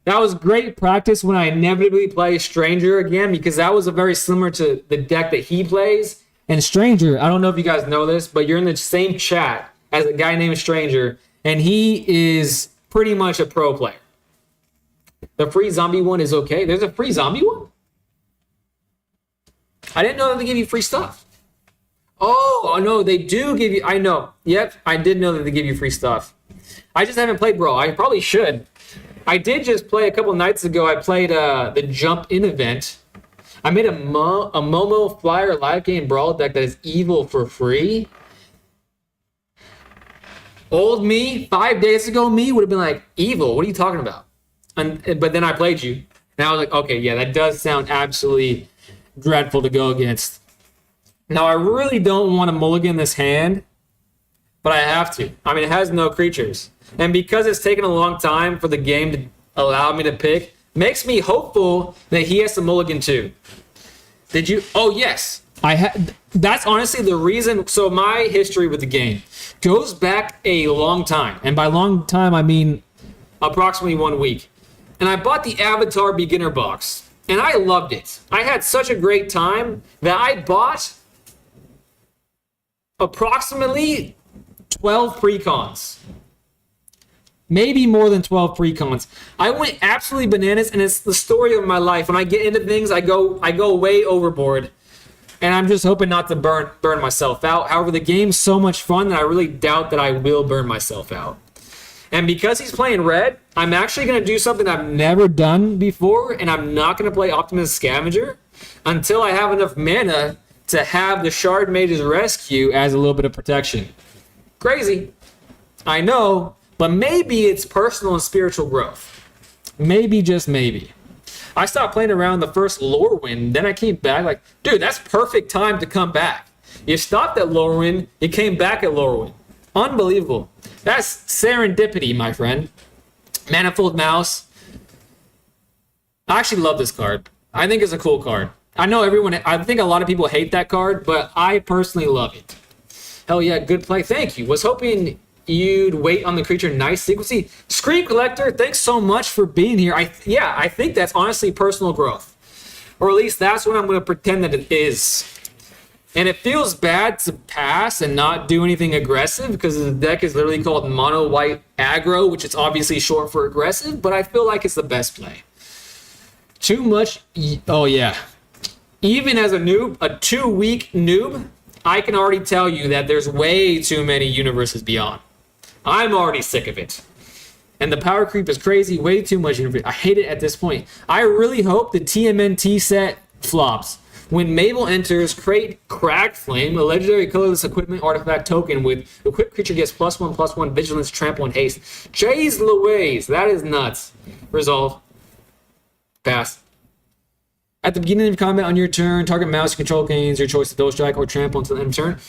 That was great practice when I inevitably play Stranger again, because that was a very similar to the deck that he plays. And Stranger, I don't know if you guys know this, but you're in the same chat as a guy named Stranger, and he is pretty much a pro player. The free zombie one is okay. There's a free zombie one? I didn't know that they give you free stuff. Oh, no, they do give you... I know. Yep, I did know that they give you free stuff. I just haven't played Brawl. I probably should. I did just play a couple nights ago. I played the Jump In event. I made a Momo Flyer live game Brawl deck that is evil for free. Old me, 5 days ago me, would have been like, evil? What are you talking about? But then I played you. And I was like, okay, yeah, that does sound absolutely dreadful to go against. Now, I really don't want to mulligan this hand, but I have to. I mean, it has no creatures. And because it's taken a long time for the game to allow me to pick, makes me hopeful that he has to mulligan too. Did you? Oh, yes. That's honestly the reason. So my history with the game goes back a long time. And by long time, I mean approximately 1 week. And I bought the Avatar Beginner Box. And I loved it. I had such a great time that I bought approximately 12 precons. Maybe more than 12 precons. I went absolutely bananas, and it's the story of my life. When I get into things, I go way overboard. And I'm just hoping not to burn myself out. However, the game's so much fun that I really doubt that I will burn myself out. And because he's playing red, I'm actually going to do something I've never done before, and I'm not going to play Optimus Scavenger until I have enough mana to have the Shard Mage's Rescue as a little bit of protection. Crazy. I know, but maybe it's personal and spiritual growth. Maybe, just maybe. I stopped playing around the first Lorwyn, then I came back like, dude, that's perfect time to come back. You stopped at Lorwyn, you came back at Lorwyn. Unbelievable. That's serendipity, my friend. Manifold Mouse. I actually love this card. I think it's a cool card. I think a lot of people hate that card, but I personally love it. Hell yeah, good play. Thank you. Was hoping you'd wait on the creature nice sequency. Scream Collector, thanks so much for being here. I think that's honestly personal growth. Or at least that's what I'm going to pretend that it is. And it feels bad to pass and not do anything aggressive because the deck is literally called Mono White Aggro, which is obviously short for aggressive, but I feel like it's the best play. Too much. Oh, yeah. Even as a noob, a 2-week noob, I can already tell you that there's way too many universes beyond. I'm already sick of it. And the power creep is crazy. Way too much universe. I hate it at this point. I really hope the TMNT set flops. When Mabel enters, create Cracked Flame, a legendary colorless equipment artifact token with equipped creature gets +1/+1 vigilance, trample, and haste. Jeez Louise, that is nuts. Resolve. Pass. At the beginning of combat on your turn, target mouse you control gains your choice to Dual Strike or Trample until the end of turn.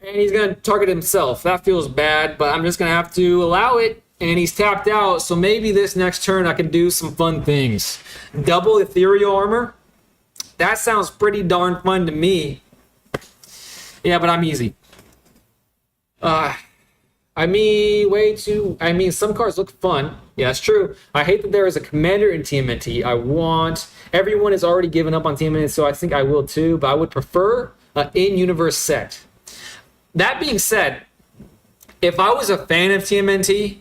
And he's going to target himself. That feels bad, but I'm just going to have to allow it. And he's tapped out, so maybe this next turn I can do some fun things. Double Ethereal Armor. That sounds pretty darn fun to me. Yeah, but I'm easy. Some cards look fun. Yeah, that's true. I hate that there is a commander in TMNT. Everyone has already given up on TMNT, so I think I will too, but I would prefer an in-universe set. That being said, if I was a fan of TMNT,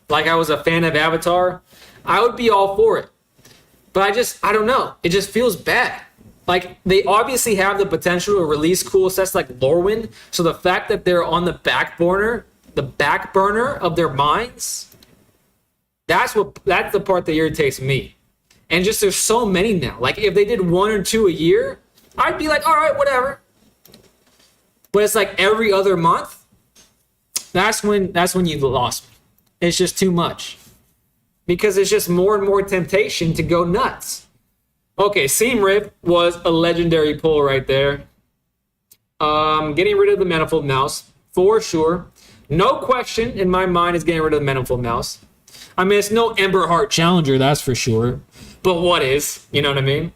like I was a fan of Avatar, I would be all for it. But I don't know. It just feels bad. Like, they obviously have the potential to release cool sets like Lorwyn, so the fact that they're on the back burner of their minds, that's the part that irritates me. And just there's so many now. Like, if they did 1 or 2 a year, I'd be like, all right, whatever. But it's like every other month. That's when you've lost me. It's just too much. Because it's just more and more temptation to go nuts. Okay, Seam Rip was a legendary pull right there. Getting rid of the Manifold Mouse, for sure. No question in my mind is getting rid of the Manifold Mouse. I mean, it's no Ember Heart Challenger, that's for sure. But what is? You know what I mean?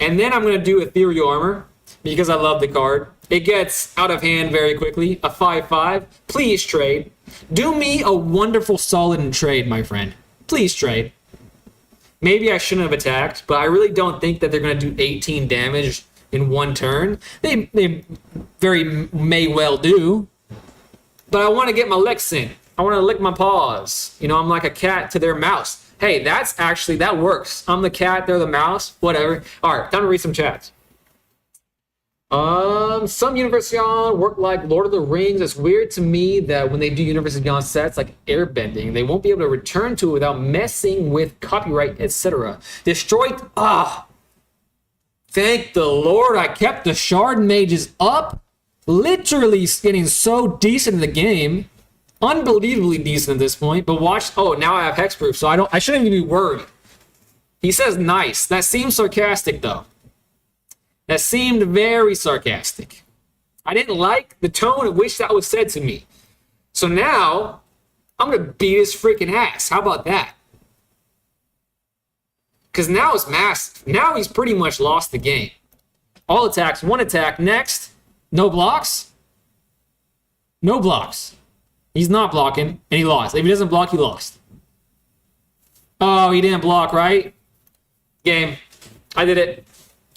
And then I'm going to do Ethereal Armor because I love the card. It gets out of hand very quickly. A 5/5. Please trade. Do me a wonderful solid in trade, my friend. Please trade. Maybe I shouldn't have attacked, but I really don't think that they're going to do 18 damage in one turn. They very may well do. But I want to get my licks in. I want to lick my paws. You know, I'm like a cat to their mouse. Hey, that works. I'm the cat, they're the mouse, whatever. All right, time to read some chats. Some Universe Beyond work like Lord of the Rings. It's weird to me that when they do Universe Beyond sets like airbending, they won't be able to return to it without messing with copyright, etc. Destroyed. Thank the Lord I kept the Shard Mages up. Literally getting so decent in the game. Unbelievably decent at this point. But watch. Oh, now I have Hexproof, so I shouldn't even be worried. He says nice. That seems sarcastic though. That seemed very sarcastic. I didn't like the tone at which that was said to me. So now, I'm going to beat his freaking ass. How about that? Because now it's massive. Now he's pretty much lost the game. All attacks, 1 attack. Next, no blocks. No blocks. He's not blocking, and he lost. If he doesn't block, he lost. Oh, he didn't block, right? Game. I did it.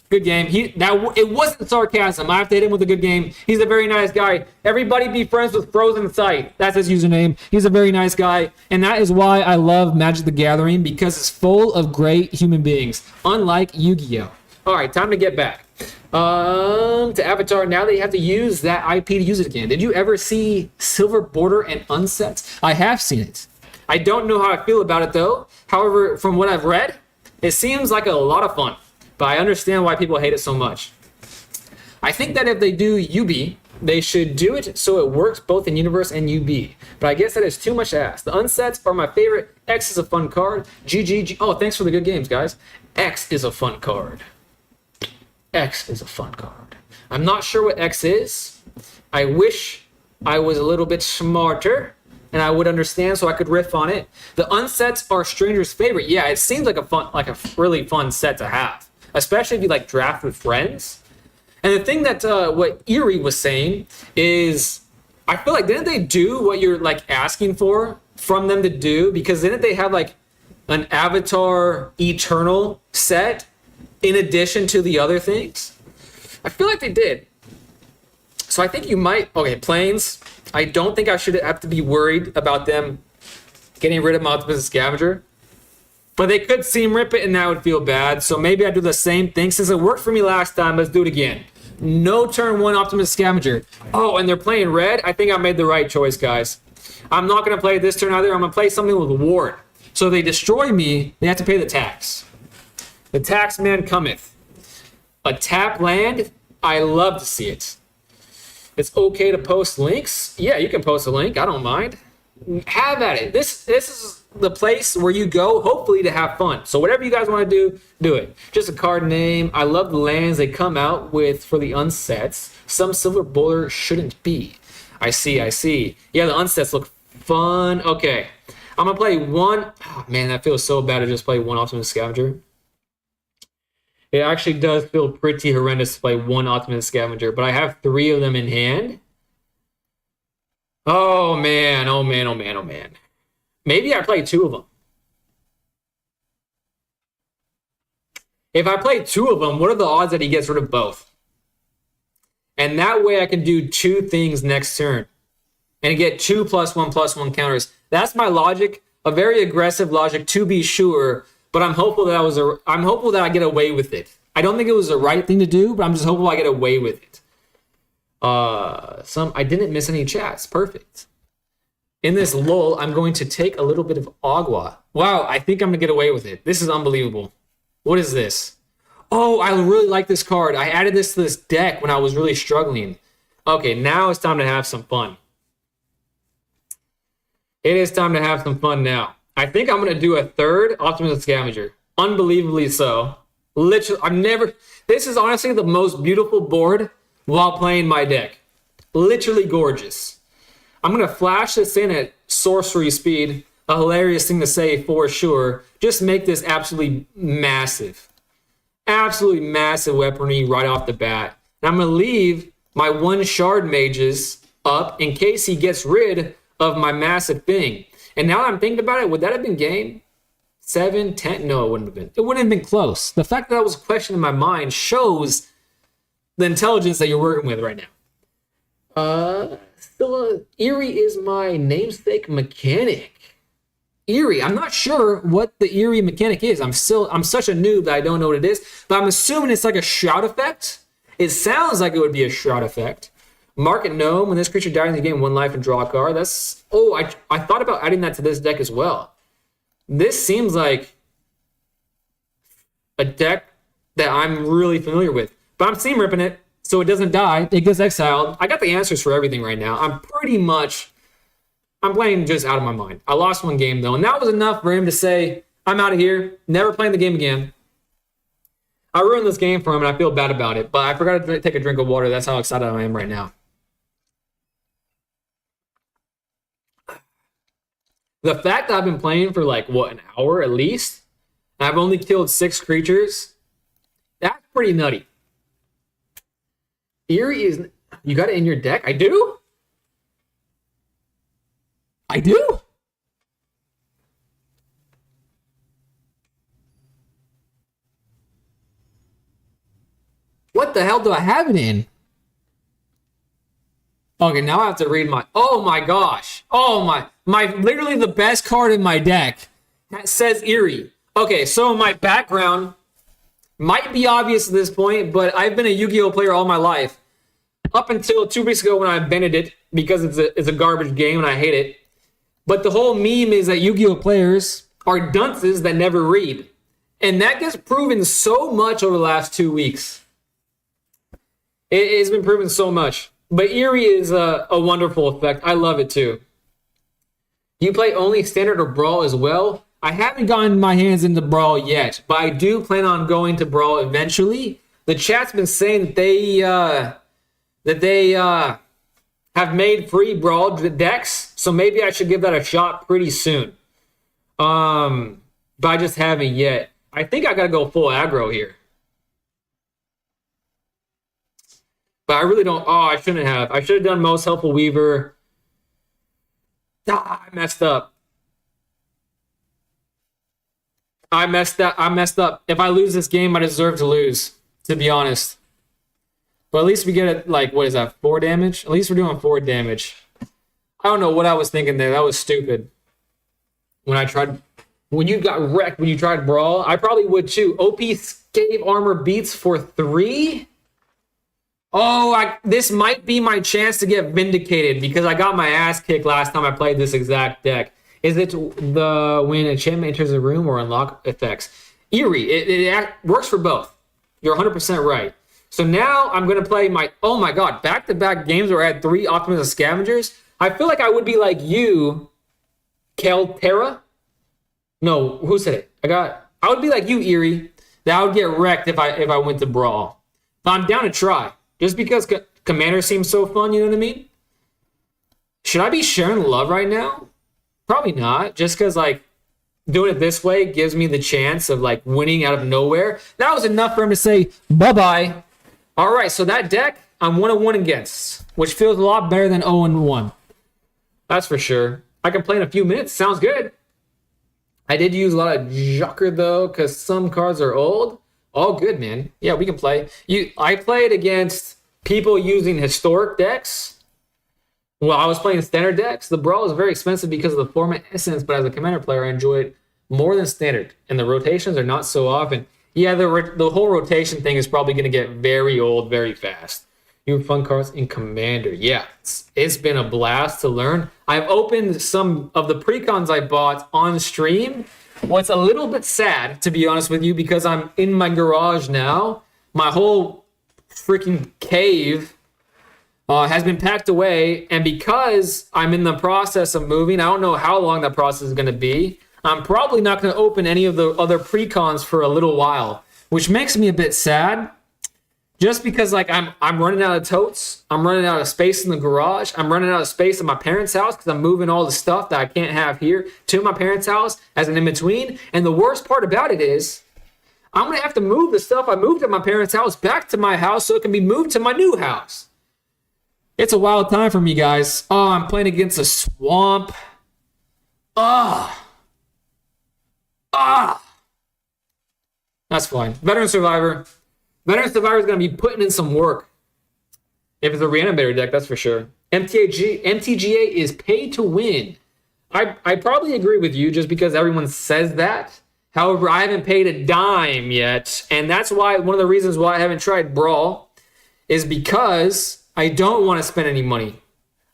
Good game. It wasn't sarcasm. I have to hit him with a good game. He's a very nice guy. Everybody be friends with Frozen Sight. That's his username. He's a very nice guy. And that is why I love Magic the Gathering, because it's full of great human beings, unlike Yu-Gi-Oh! All right, time to get back. To Avatar, now they have to use that IP to use it again. Did you ever see Silver Border and Unsets? I have seen it. I don't know how I feel about it, though. However, from what I've read, it seems like a lot of fun. But I understand why people hate it so much. I think that if they do UB, they should do it so it works both in Universe and UB. But I guess that is too much to ask. The Unsets are my favorite. X is a fun card. GG. Oh, thanks for the good games, guys. X is a fun card. X is a fun card. I'm not sure what X is. I wish I was a little bit smarter and I would understand so I could riff on it. The Unsets are Stranger's favorite. Yeah, it seems like a really fun set to have. Especially if you like draft with friends. And the thing that what Erie was saying is, I feel like didn't they do what you're like asking from them to do? Because didn't they have like an Avatar Eternal set in addition to the other things? I feel like they did. So I think you might. Okay, Planes. I don't think I should have to be worried about them getting rid of my Optimus Scavenger. But they could Seam Rip it and that would feel bad. So maybe I do the same thing. Since it worked for me last time, let's do it again. No turn 1 Optimus Scavenger. Oh, and they're playing red? I think I made the right choice, guys. I'm not going to play this turn either. I'm going to play something with Ward. So if they destroy me, they have to pay the tax. The tax man cometh. A tap land? I love to see it. It's okay to post links? Yeah, you can post a link. I don't mind. Have at it. This is the place where you go, hopefully, to have fun. So whatever you guys want to do, do it. Just a card name. I love the lands they come out with for the Unsets. Some Silver Bowler shouldn't be. I see. Yeah, the Unsets look fun. Okay. I'm going to play one. Oh, man, that feels so bad to just play one Optimus Scavenger. It actually does feel pretty horrendous to play one Ultimate Scavenger, but I have 3 of them in hand. Oh man, oh man, oh man, oh man. Maybe I play 2 of them. If I play 2 of them, what are the odds that he gets rid of both? And that way I can do 2 things next turn and get 2 +1/+1 counters. That's my logic, a very aggressive logic to be sure, but I'm hopeful that I'm hopeful that I get away with it. I don't think it was the right thing to do, but I'm just hopeful I get away with it. I didn't miss any chats. Perfect. In this lull, I'm going to take a little bit of agua. Wow, I think I'm gonna get away with it. This is unbelievable. What is this? Oh, I really like this card. I added this to this deck when I was really struggling. Okay, now it's time to have some fun. It is time to have some fun now. I think I'm going to do a 3rd Optimus Scavenger. Unbelievably so. Literally, this is honestly the most beautiful board while playing my deck. Literally gorgeous. I'm going to flash this in at sorcery speed. A hilarious thing to say for sure. Just make this absolutely massive. Absolutely massive weaponry right off the bat. And I'm going to leave my 1 shard mages up in case he gets rid of my massive thing. And now that I'm thinking about it, would that have been game 7, 10? No, it wouldn't have been. It wouldn't have been close. The fact that I was a question in my mind shows the intelligence that you're working with right now. Eerie is my namesake mechanic. Eerie. I'm not sure what the Eerie mechanic is. I'm such a noob that I don't know what it is, but I'm assuming it's like a shroud effect. It sounds like it would be a shroud effect. Market Gnome, when this creature dies in the game, 1 life and draw a card. I thought about adding that to this deck as well. This seems like a deck that I'm really familiar with, but I'm seam ripping it so it doesn't die. It gets exiled. I got the answers for everything right now. I'm playing just out of my mind. I lost 1 game, though, and that was enough for him to say, I'm out of here, never playing the game again. I ruined this game for him, and I feel bad about it, but I forgot to take a drink of water. That's how excited I am right now. The fact that I've been playing for, an hour at least, and I've only killed 6 creatures, that's pretty nutty. Eerie is... You got it in your deck? I do? I do? What the hell do I have it in? Okay, now I have to read my... Oh my gosh. Oh my... Literally the best card in my deck says Eerie. Okay, so my background might be obvious at this point, but I've been a Yu-Gi-Oh player all my life. Up until 2 weeks ago when I banned it because it's a garbage game and I hate it. But the whole meme is that Yu-Gi-Oh players are dunces that never read. And that gets proven so much over the last 2 weeks. It's been proven so much. But Eerie is a wonderful effect. I love it too. Do you play only Standard or Brawl as well? I haven't gotten my hands into Brawl yet, but I do plan on going to Brawl eventually. The chat's been saying that they have made free Brawl decks, so maybe I should give that a shot pretty soon. But I just haven't yet. I think I gotta go full aggro here. But I really don't... Oh, I shouldn't have. I should have done Most Helpful Weaver. I messed up. I messed up. If I lose this game, I deserve to lose, to be honest. But at least we get it, what is that, 4 damage? At least we're doing 4 damage. I don't know what I was thinking there. That was stupid. When you got wrecked, when you tried Brawl, I probably would too. OP Scave Armor beats for 3? Oh, this might be my chance to get vindicated because I got my ass kicked last time I played this exact deck. Is it when enchantment enters the room or unlock effects? Eerie. It works for both. You're 100% right. So now I'm going to play oh my god, back-to-back games where I had 3 Optimus Scavengers. I feel like I would be like you, Kelterra. No, who said it? I would be like you, Eerie, that I would get wrecked if I went to Brawl. But I'm down to try. Just because Commander seems so fun, you know what I mean? Should I be sharing love right now? Probably not. Just because, doing it this way gives me the chance of like winning out of nowhere. That was enough for him to say bye-bye. All right, so that deck I'm 1-1 against, which feels a lot better than 0-1. That's for sure. I can play in a few minutes. Sounds good. I did use a lot of Joker though, because some cards are old. All good, man. Yeah, we can play. I played against people using historic decks. Well, I was playing standard decks. The Brawl is very expensive because of the format essence, but as a commander player, I enjoy it more than standard. And the rotations are not so often. Yeah, the whole rotation thing is probably going to get very old very fast. You have fun cards in Commander. Yeah, it's been a blast to learn. I've opened some of the precons I bought on stream. What's a little bit sad, to be honest with you, because I'm in my garage now. My whole freaking cave has been packed away, and because I'm in the process of moving, I don't know how long that process is going to be. I'm probably not going to open any of the other precons for a little while, which makes me a bit sad. Just because like I'm running out of totes, I'm running out of space in the garage, I'm running out of space in my parents' house because I'm moving all the stuff that I can't have here to my parents' house as an in-between. And the worst part about it is I'm going to have to move the stuff I moved at my parents' house back to my house so it can be moved to my new house. It's a wild time for me, guys. Oh, I'm playing against a swamp. That's fine. Veteran Survivor. Veteran Survivor is going to be putting in some work. If it's a reanimator deck, that's for sure. MTGA is pay to win. I probably agree with you just because everyone says that. However, I haven't paid a dime yet. And that's why one of the reasons why I haven't tried Brawl is because I don't want to spend any money.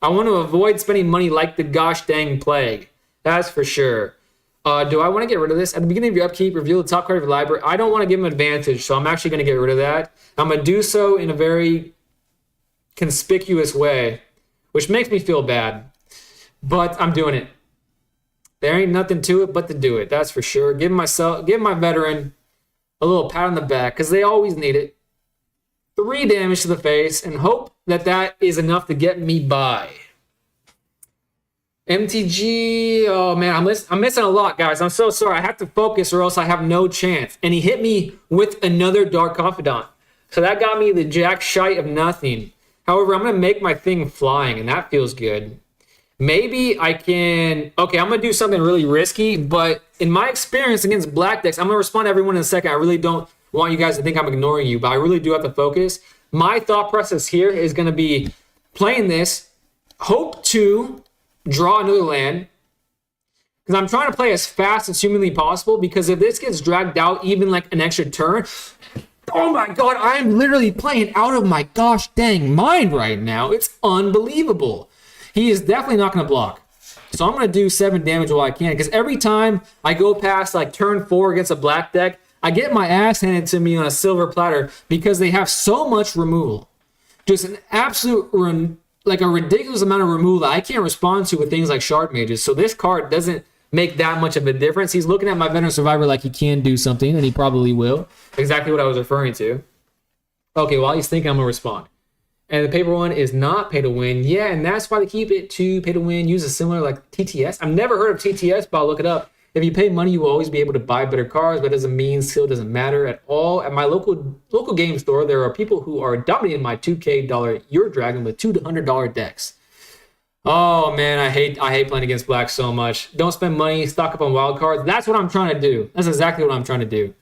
I want to avoid spending money like the gosh dang plague. That's for sure. Do I want to get rid of this? At the beginning of your upkeep, reveal the top card of your library. I don't want to give him advantage, so I'm actually going to get rid of that. I'm going to do so in a very conspicuous way, which makes me feel bad. But I'm doing it. There ain't nothing to it but to do it. That's for sure. Give my veteran a little pat on the back, because they always need it. 3 damage to the face, and hope that is enough to get me by. MTG, oh man, I'm missing a lot, guys. I'm so sorry. I have to focus or else I have no chance. And he hit me with another Dark Confidant. So that got me the jack shite of nothing. However, I'm going to make my thing flying, and that feels good. Maybe I can... Okay, I'm going to do something really risky, but in my experience against black decks, I'm going to respond to everyone in a second. I really don't want you guys to think I'm ignoring you, but I really do have to focus. My thought process here is going to be playing this, hope to draw another land, because I'm trying to play as fast as humanly possible, because if this gets dragged out even like an extra turn, oh my god, I'm literally playing out of my gosh dang mind right now. It's unbelievable. He is definitely not going to block. So I'm going to do 7 damage while I can, because every time I go past like turn 4 against a black deck, I get my ass handed to me on a silver platter because they have so much removal. Just an absolute like a ridiculous amount of removal that I can't respond to with things like Shard Mages. So this card doesn't make that much of a difference. He's looking at my Veteran Survivor like he can do something, and he probably will. Exactly what I was referring to. Okay, while he's thinking, I'm going to respond. And the paper one is not pay to win. Yeah, and that's why they keep it to pay to win. Use a similar like TTS. I've never heard of TTS, but I'll look it up. If you pay money, you will always be able to buy better cards, but it doesn't mean skill doesn't matter at all. At my local game store, there are people who are dominating my $2K Euro Dragon with $200 decks. Oh man, I hate playing against black so much. Don't spend money, stock up on wild cards. That's what I'm trying to do. That's exactly what I'm trying to do.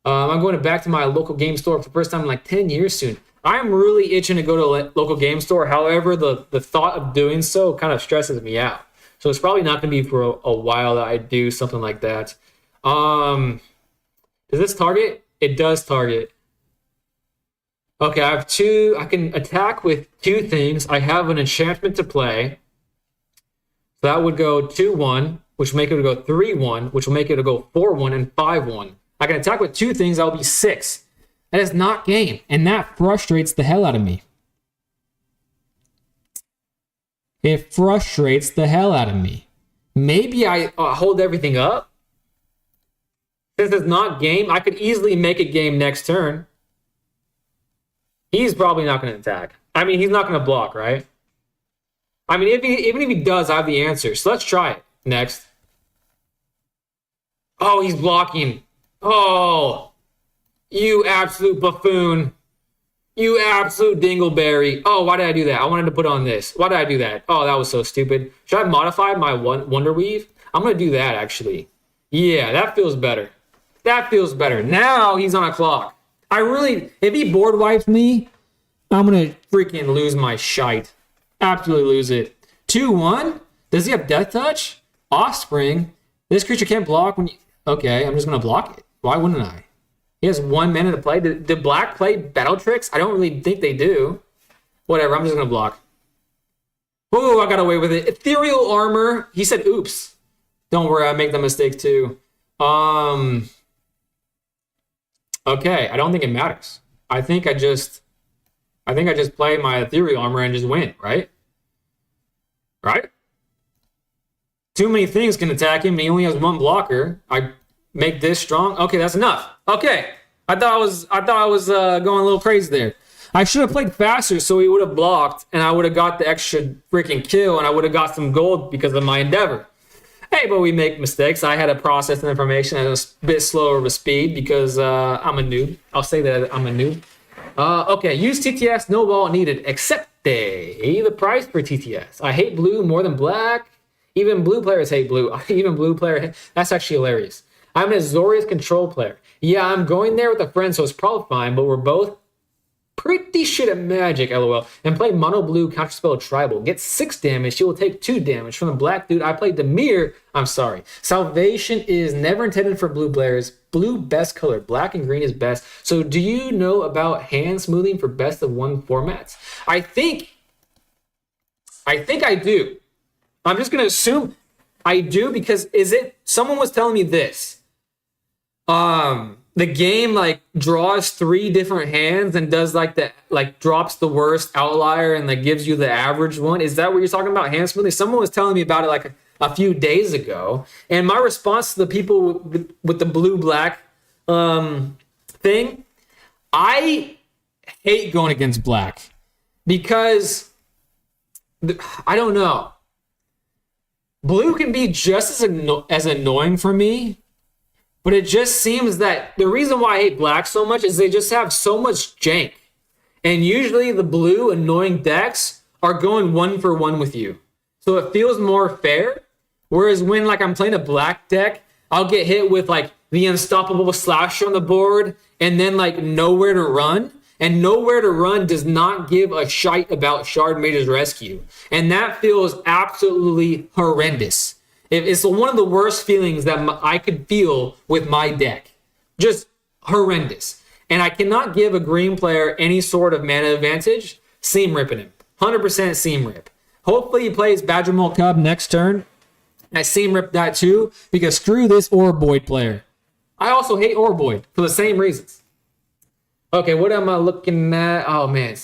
I'm going back to my local game store for the first time in like 10 years soon. I'm really itching to go to a local game store. However, the thought of doing so kind of stresses me out. So it's probably not going to be for a while that I do something like that. Does this target? It does target. Okay, I have 2. I can attack with 2 things. I have an enchantment to play. So that would go 2-1, which will make it go 3-1, which will make it go 4-1 and 5-1. I can attack with 2 things. That will be 6. That is not game, and that frustrates the hell out of me. It frustrates the hell out of me. Maybe I hold everything up. Since it's not game, I could easily make it game next turn. He's probably not going to attack. I mean, he's not going to block, right? I mean, even if he does, I have the answer. So let's try it. Next. Oh, he's blocking. Oh, you absolute buffoon. You absolute dingleberry. Oh, why did I do that? I wanted to put on this. Why did I do that? Oh, that was so stupid. Should I modify my Wonder Weave? I'm going to do that, actually. Yeah, that feels better. That feels better. Now he's on a clock. If he board wipes me, I'm going to freaking lose my shite. Absolutely lose it. 2-1? Does he have Death Touch? Offspring? This creature can't block when you... Okay, I'm just going to block it. Why wouldn't I? He has 1 minute to play. Did black play Battle Tricks? I don't really think they do. Whatever, I'm just going to block. Ooh, I got away with it. Ethereal Armor. He said, oops. Don't worry, I make that mistake too. Okay, I don't think it matters. I think I just play my Ethereal Armor and just win, right? Right? Too many things can attack him. He only has 1 blocker. I make this strong. Okay, that's enough. Okay, I thought I was going a little crazy there. I should have played faster so he would have blocked, and I would have got the extra freaking kill, and I would have got some gold because of my endeavor. Hey, but we make mistakes. I had to process the information at a bit slower of a speed because I'm a noob. I'll say that I'm a noob. Okay, use TTS, no wall needed, except the price for TTS. I hate blue more than black. Even blue players hate blue. Even blue player, that's actually hilarious. I'm an Azorius control player. Yeah, I'm going there with a friend, so it's probably fine, but we're both pretty shit at Magic, lol. And play mono blue counterspell tribal. Get 6 damage, she will take 2 damage. From the black dude, I played Demir. I'm sorry. Salvation is never intended for blue players. Blue best color. Black and green is best. So do you know about hand smoothing for best of 1 formats? I think I do. I'm just gonna assume I do because someone was telling me this. The game like draws 3 different hands and does drops the worst outlier and like gives you the average one. Is that what you're talking about, hand smoothing? Someone was telling me about it like a few days ago, and my response to the people with the blue black thing, I hate going against black because I don't know. Blue can be just as annoying for me. But it just seems that the reason why I hate black so much is they just have so much jank. And usually the blue annoying decks are going 1-for-1 with you. So it feels more fair. Whereas when like I'm playing a black deck, I'll get hit with like the unstoppable slasher on the board and then like nowhere to run. And nowhere to run does not give a shite about Shard Mage's Rescue. And that feels absolutely horrendous. It's one of the worst feelings that I could feel with my deck. Just horrendous. And I cannot give a green player any sort of mana advantage. Seam ripping him. 100% seam rip. Hopefully he plays Badgermole Cub next turn. I seam rip that too because screw this Orboid player. I also hate Orboid for the same reasons. Okay, what am I looking at? Oh man,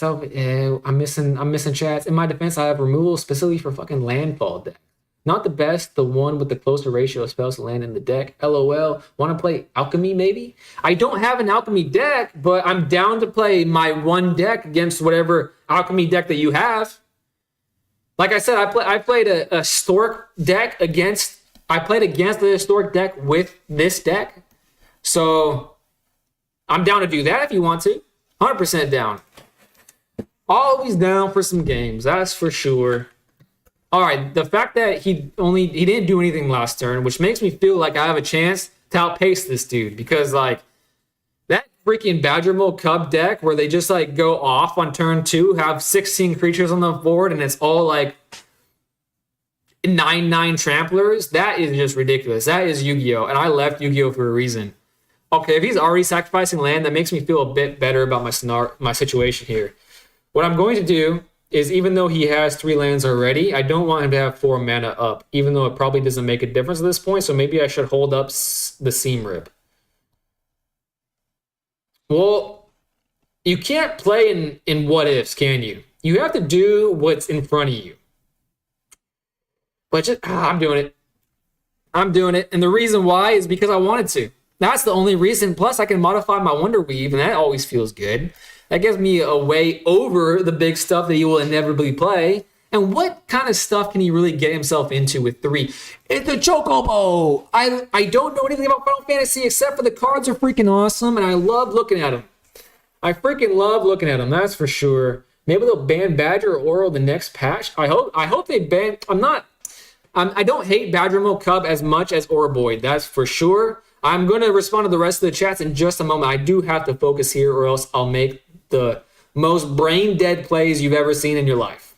I'm missing chats. In my defense, I have removal specifically for fucking landfall deck. Not the best, the one with the closer ratio of spells to land in the deck. LOL. Want to play Alchemy, maybe? I don't have an Alchemy deck, but I'm down to play my 1 deck against whatever Alchemy deck that you have. Like I said, I played a Historic deck against... I played against the Historic deck with this deck. So, I'm down to do that if you want to. 100% down. Always down for some games, that's for sure. All right, the fact that he didn't do anything last turn, which makes me feel like I have a chance to outpace this dude because like that freaking Badgermole Cub deck where they just like go off on turn 2, have 16 creatures on the board, and it's all like 9/9 tramplers. That is just ridiculous. That is Yu-Gi-Oh, and I left Yu-Gi-Oh for a reason. Okay, if he's already sacrificing land, that makes me feel a bit better about my situation here. What I'm going to do is even though he has 3 lands already, I don't want him to have 4 mana up, even though it probably doesn't make a difference at this point, so maybe I should hold up the seam rip. Well, you can't play in what ifs, can you? You have to do what's in front of you. But I'm doing it. I'm doing it, and the reason why is because I wanted to. That's the only reason. Plus, I can modify my Wonder Weave, and that always feels good. That gives me a way over the big stuff that you will inevitably play. And what kind of stuff can he really get himself into with 3? It's a Chocobo! I don't know anything about Final Fantasy except for the cards are freaking awesome, and I love looking at them. I freaking love looking at them, that's for sure. Maybe they'll ban Badger or Oro the next patch. I hope they ban... I don't hate Badgermo Cub as much as Oroboid, that's for sure. I'm going to respond to the rest of the chats in just a moment. I do have to focus here or else I'll make the most brain-dead plays you've ever seen in your life.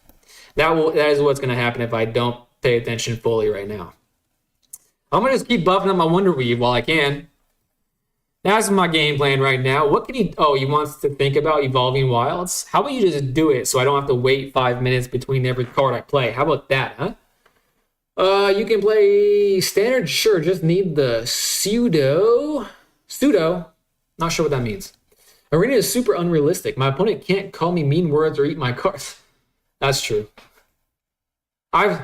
That is what's going to happen if I don't pay attention fully right now. I'm going to just keep buffing up my Wonder Weave while I can. That's my game plan right now. What can he... Oh, he wants to think about evolving wilds? How about you just do it so I don't have to wait 5 minutes between every card I play? How about that, huh? You can play standard? Sure, just need the pseudo. Not sure what that means. Arena is super unrealistic. My opponent can't call me mean words or eat my cards. That's true. I've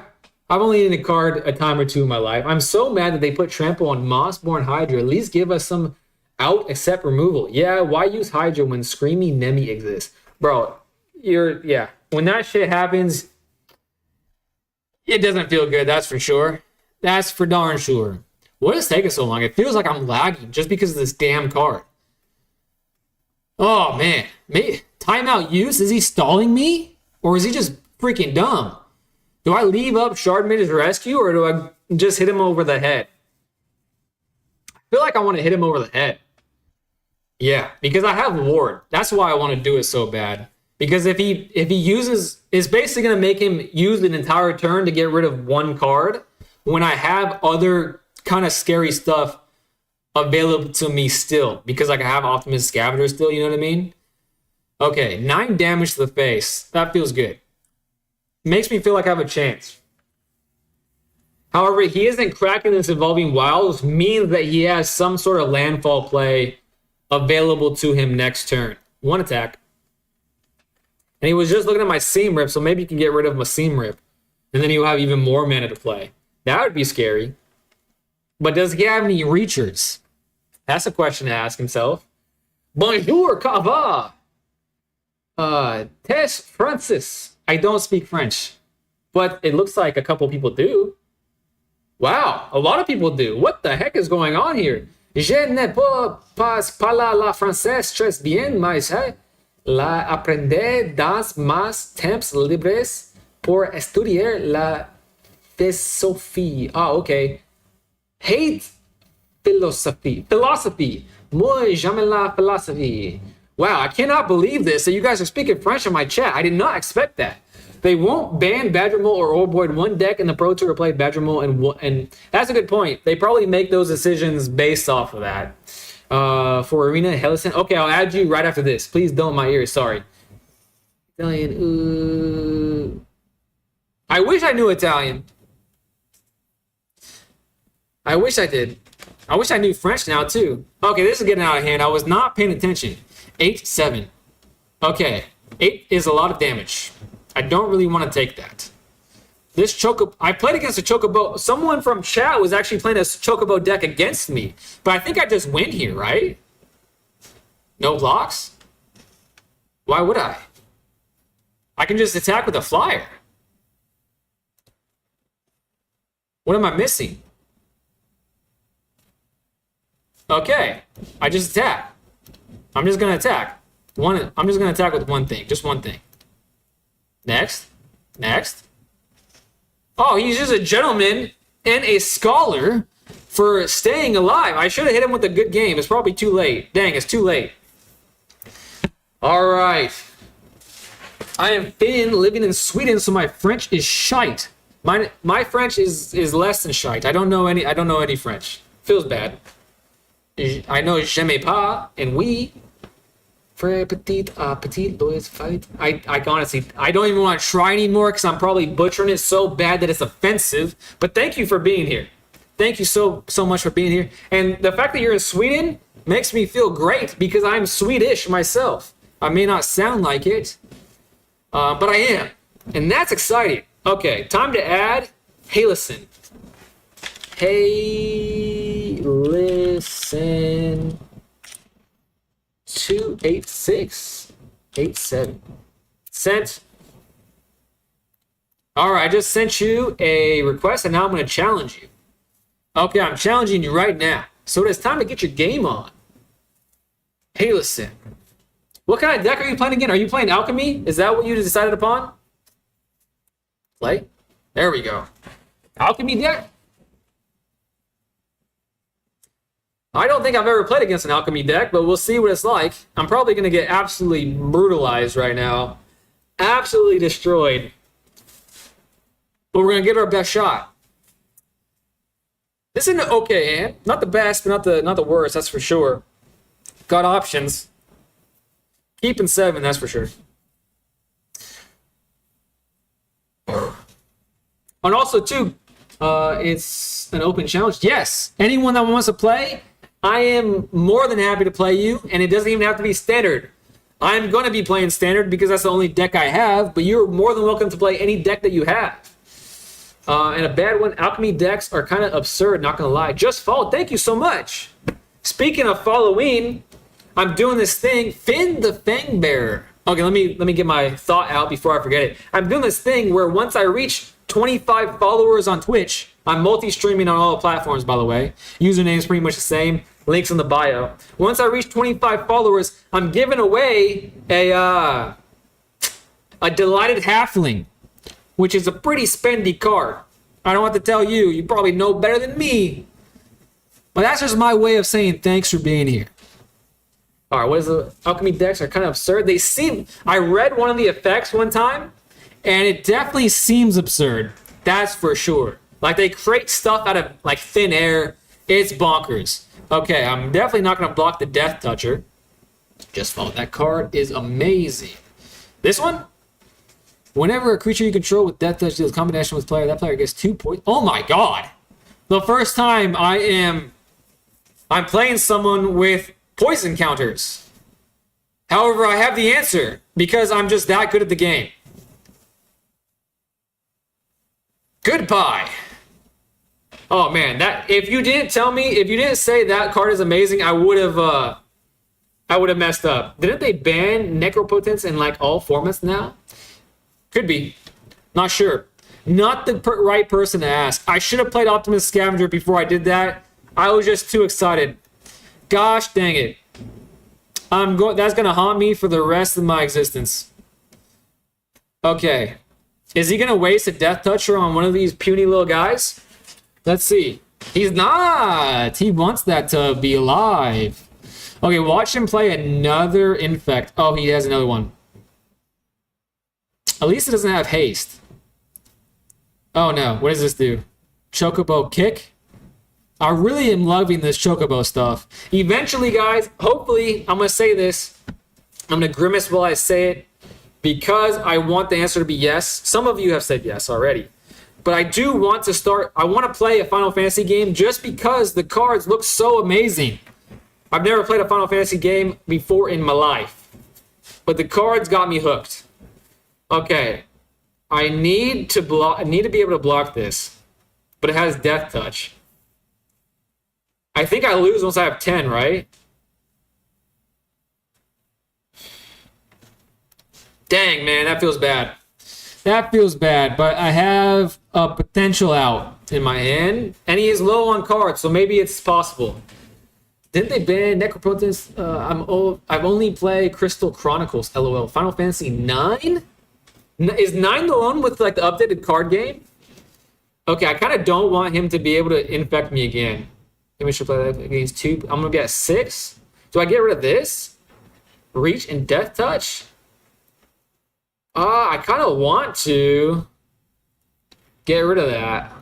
only eaten a card a time or two in my life. I'm so mad that they put Trample on Mossborn Hydra. At least give us some out except removal. Yeah, why use Hydra when Screamy Nemi exists? Bro, when that shit happens, it doesn't feel good, that's for sure. That's for darn sure. What is taking so long? It feels like I'm lagging just because of this damn card. Oh, man. Timeout use? Is he stalling me? Or is he just freaking dumb? Do I leave up Shardmage's Rescue or do I just hit him over the head? I feel like I want to hit him over the head. Yeah, because I have Ward. That's why I want to do it so bad. Because if he uses... It's basically going to make him use an entire turn to get rid of one card when I have other kind of scary stuff available to me still. Because like I have Optimus Scavenger still, you know what I mean? Okay, 9 damage to the face. That feels good. Makes me feel like I have a chance. However, he isn't cracking this Evolving Wilds, means that he has some sort of landfall play available to him next turn. 1 attack. And he was just looking at my Seam Rip, so maybe you can get rid of my Seam Rip. And then he'll have even more mana to play. That would be scary. But does he have any Reachers? That's a question to ask himself. Bonjour, Kava! Tess Francis. I don't speak French. But it looks like a couple people do. Wow, a lot of people do. What the heck is going on here? Je ne peux pas parler la français très bien, mais la aprender dans mes temps libres pour estudiar la philosophie. Ah, okay. Hate philosophy. Moi, j'aime la philosophie. Wow, I cannot believe this. So you guys are speaking French in my chat. I did not expect that. They won't ban Badgermole or Orboid one deck in the Pro Tour play Badgermole, and that's a good point. They probably make those decisions based off of that. For Arena Hellison. Okay, I'll add you right after this. Please don't my ears. Sorry. Italian. I wish I knew Italian. I wish I did. I wish I knew French now too. Okay, this is getting out of hand. I was not paying attention. 8-7. Okay, 8 is a lot of damage. I don't really want to take that. This Chocobo... I played against a Chocobo... Someone from chat was actually playing a Chocobo deck against me. But I think I just win here, right? No blocks? Why would I? I can just attack with a flyer. What am I missing? Okay. I just attack. I'm just going to attack. I'm just going to attack with one thing. Just one thing. Next. Oh, he's just a gentleman and a scholar for staying alive. I should have hit him with a good game. It's probably too late. Dang, it's too late. All right. I am Finn, living in Sweden, so my French is shite. My French is less than shite. I don't know any French. Feels bad. I know j'aime pas and oui. Frère petit Louis fight. I honestly, I don't even want to try anymore because I'm probably butchering it so bad that it's offensive. But thank you for being here. Thank you so much for being here. And the fact that you're in Sweden makes me feel great because I'm Swedish myself. I may not sound like it, but I am. And that's exciting. Okay, time to add Halison. Hey, listen. 28687. Sent. All right, I just sent you a request, and now I'm going to challenge you. Okay, I'm challenging you right now. So it is time to get your game on. Hey, listen. What kind of deck are you playing again? Are you playing Alchemy? Is that what you decided upon? Play. There we go. Alchemy deck? I don't think I've ever played against an Alchemy deck, but we'll see what it's like. I'm probably going to get absolutely brutalized right now. Absolutely destroyed. But we're going to get our best shot. This is an okay hand. Not the best, but not the worst, that's for sure. Got options. Keeping 7, that's for sure. And also, too, it's an open challenge. Yes, anyone that wants to play, I am more than happy to play you, and it doesn't even have to be standard. I'm going to be playing standard because that's the only deck I have, but you're more than welcome to play any deck that you have. And a bad one, Alchemy decks are kind of absurd, not going to lie. Just Follow, thank you so much. Speaking of following, I'm doing this thing, Finn the Fangbearer. Okay, let me get my thought out before I forget it. I'm doing this thing where once I reach 25 followers on Twitch, I'm multi-streaming on all the platforms, by the way. Username is pretty much the same. Links in the bio. Once I reach 25 followers, I'm giving away a Delighted Halfling, which is a pretty spendy card. I don't have to tell you. You probably know better than me. But that's just my way of saying thanks for being here. All right, what is the Alchemy decks are kind of absurd. They seem, I read one of the effects one time, and it definitely seems absurd. That's for sure. Like they create stuff out of like thin air. It's bonkers. Okay, I'm definitely not going to block the Death Toucher. Just Follow. That card is amazing. This one? Whenever a creature you control with Death Touch deals combination with player, that player gets 2 points. Oh my god! The first time I'm playing someone with poison counters. However, I have the answer because I'm just that good at the game. Goodbye. Oh man, that if you didn't say that card is amazing, I would have messed up. Didn't they ban Necropotence in like all formats now? Could be. Not sure. Not the right person to ask. I should have played Optimus Scavenger before I did that. I was just too excited. Gosh dang it. That's going to haunt me for the rest of my existence. Okay. Is he going to waste a Death Toucher on one of these puny little guys? Let's see. He's not. He wants that to be alive. Okay, watch him play another Infect. Oh, he has another one. At least it doesn't have haste. Oh no, what does this do? Chocobo Kick? I really am loving this Chocobo stuff. Eventually, guys, hopefully, I'm going to say this. I'm going to grimace while I say it because I want the answer to be yes. Some of you have said yes already. But I do want to start, I want to play a Final Fantasy game just because the cards look so amazing. I've never played a Final Fantasy game before in my life. But the cards got me hooked. Okay, I need to be able to block this, but it has Death Touch. I think I lose once I have 10, right? Dang, man, that feels bad. That feels bad, but I have a potential out in my hand, and he is low on cards, so maybe it's possible. Didn't they ban Necropotence? I've only played Crystal Chronicles, LOL. Final Fantasy 9? Is 9 the one with like the updated card game? Okay, I kind of don't want him to be able to infect me again. Maybe we should play that against 2. I'm going to be at 6. Do I get rid of this? Reach and Death Touch? I kind of want to get rid of that.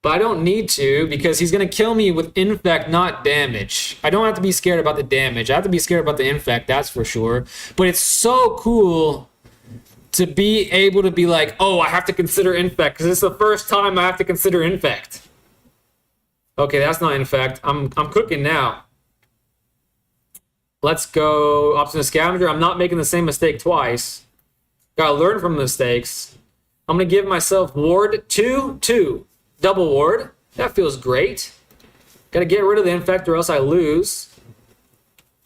But I don't need to because he's going to kill me with Infect, not damage. I don't have to be scared about the damage. I have to be scared about the Infect, that's for sure. But it's so cool to be able to be like, oh, I have to consider Infect because it's the first time I have to consider Infect. Okay, that's not Infect. I'm cooking now. Let's go Optimus Scavenger. I'm not making the same mistake twice. Gotta learn from mistakes. I'm going to give myself Ward 2-2. Double Ward. That feels great. Gotta get rid of the Infect or else I lose.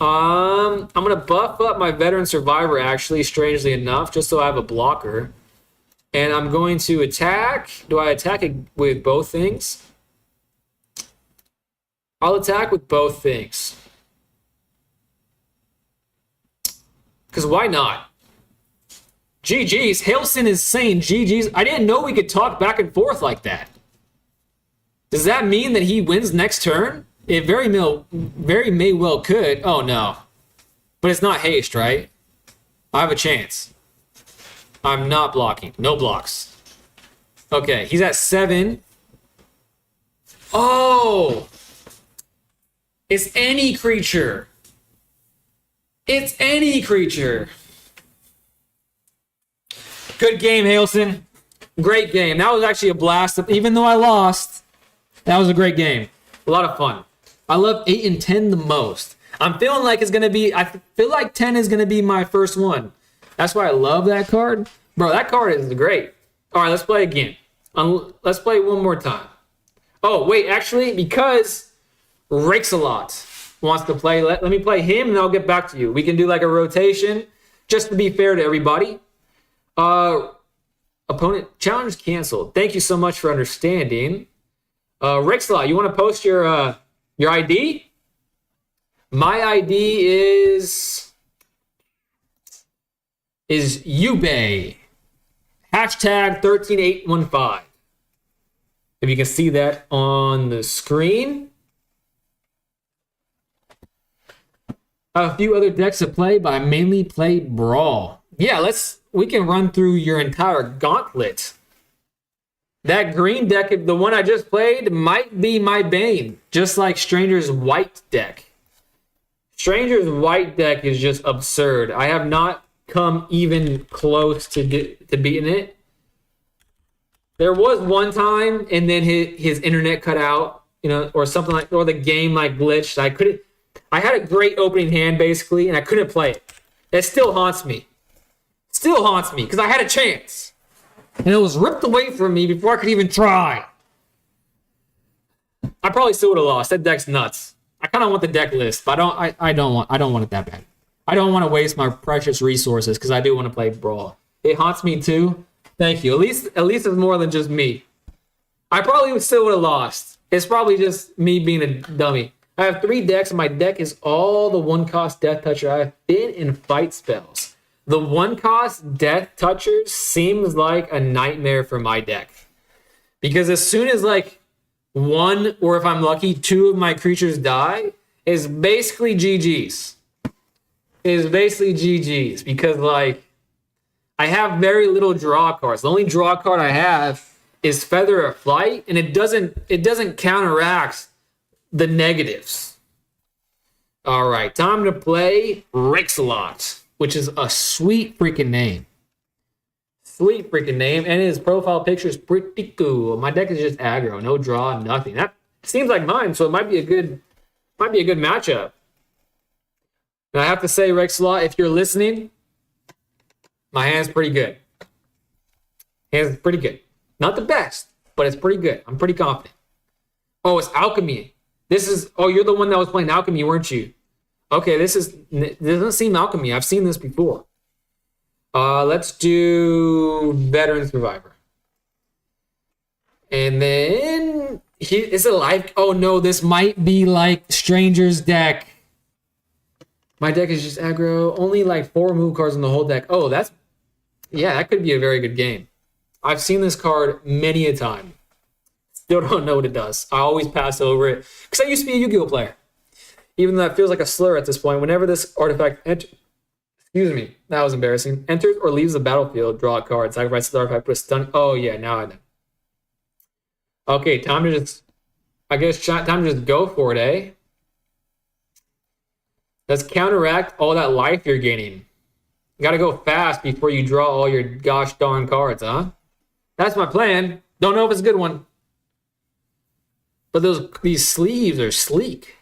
I'm going to buff up my Veteran Survivor, actually, strangely enough, just so I have a blocker. And I'm going to attack. Do I attack it with both things? I'll attack with both things. Because why not? GG's. Hailson is saying GG's. I didn't know we could talk back and forth like that. Does that mean that he wins next turn? It very may well could. Oh, no. But it's not haste, right? I have a chance. I'm not blocking. No blocks. Okay, he's at 7. Oh! It's any creature. It's any creature. Good game, Hailson. Great game. That was actually a blast. Even though I lost, that was a great game. A lot of fun. I love 8 and 10 the most. I'm feeling like it's going to be... I feel like 10 is going to be my first one. That's why I love that card. Bro, that card is great. All right, let's play again. Let's play one more time. Oh, wait, actually, because Rakes-a-Lot wants to play, let me play him, and I'll get back to you. We can do like a rotation, just to be fair to everybody. Opponent challenge canceled. Thank you so much for understanding. Rakes-a-Lot, you want to post your ID? My ID is Ubay. Hashtag 13815. If you can see that on the screen. I have a few other decks to play, but I mainly play Brawl. Yeah, we can run through your entire gauntlet. That green deck, the one I just played, might be my bane, just like Stranger's white deck. Stranger's white deck is just absurd. I have not come even close to beating it. There was one time, and then his internet cut out, or something like, or the game like glitched. I had a great opening hand basically, and I couldn't play it. It still haunts me. Still haunts me because I had a chance, and it was ripped away from me before I could even try. I probably still would have lost. That deck's nuts. I kind of want the deck list, but I don't want it that bad. I don't want to waste my precious resources because I do want to play Brawl. It haunts me too. Thank you. At least it's more than just me. I probably still would have lost. It's probably just me being a dummy. I have 3 decks, and my deck is all the 1-cost Death Toucher. I have Thin and Fight spells. The 1-cost Death Touchers seems like a nightmare for my deck. Because as soon as like 1, or if I'm lucky, 2 of my creatures die, is basically GG's. Because like I have very little draw cards. The only draw card I have is Feather of Flight, and it doesn't counteract the negatives. All right, time to play Rakes-a-Lot, which is a sweet freaking name. Sweet freaking name, and his profile picture is pretty cool. My deck is just aggro, no draw, nothing. That seems like mine, so it might be a good matchup. And I have to say, Rakes-a-Lot, if you're listening, my hand's pretty good. Hand's pretty good. Not the best, but it's pretty good. I'm pretty confident. Oh, it's Alchemy. You're the one that was playing Alchemy, weren't you? Okay, this doesn't seem Alchemy. I've seen this before. Let's do Veteran Survivor. And then is it live? Oh no, this might be like Stranger's deck. My deck is just aggro. Only like 4 move cards in the whole deck. Oh, that could be a very good game. I've seen this card many a time. Still don't know what it does. I always pass over it because I used to be a Yu-Gi-Oh player. Even though that feels like a slur at this point. Whenever this artifact enters, excuse me, that was embarrassing. Enters or leaves the battlefield, draw a card. Sacrifice the artifact, put a stun. Oh yeah, now I know. Okay, time to just go for it, eh? Let's counteract all that life you're gaining. You gotta go fast before you draw all your gosh darn cards, huh? That's my plan. Don't know if it's a good one. But these sleeves are sleek.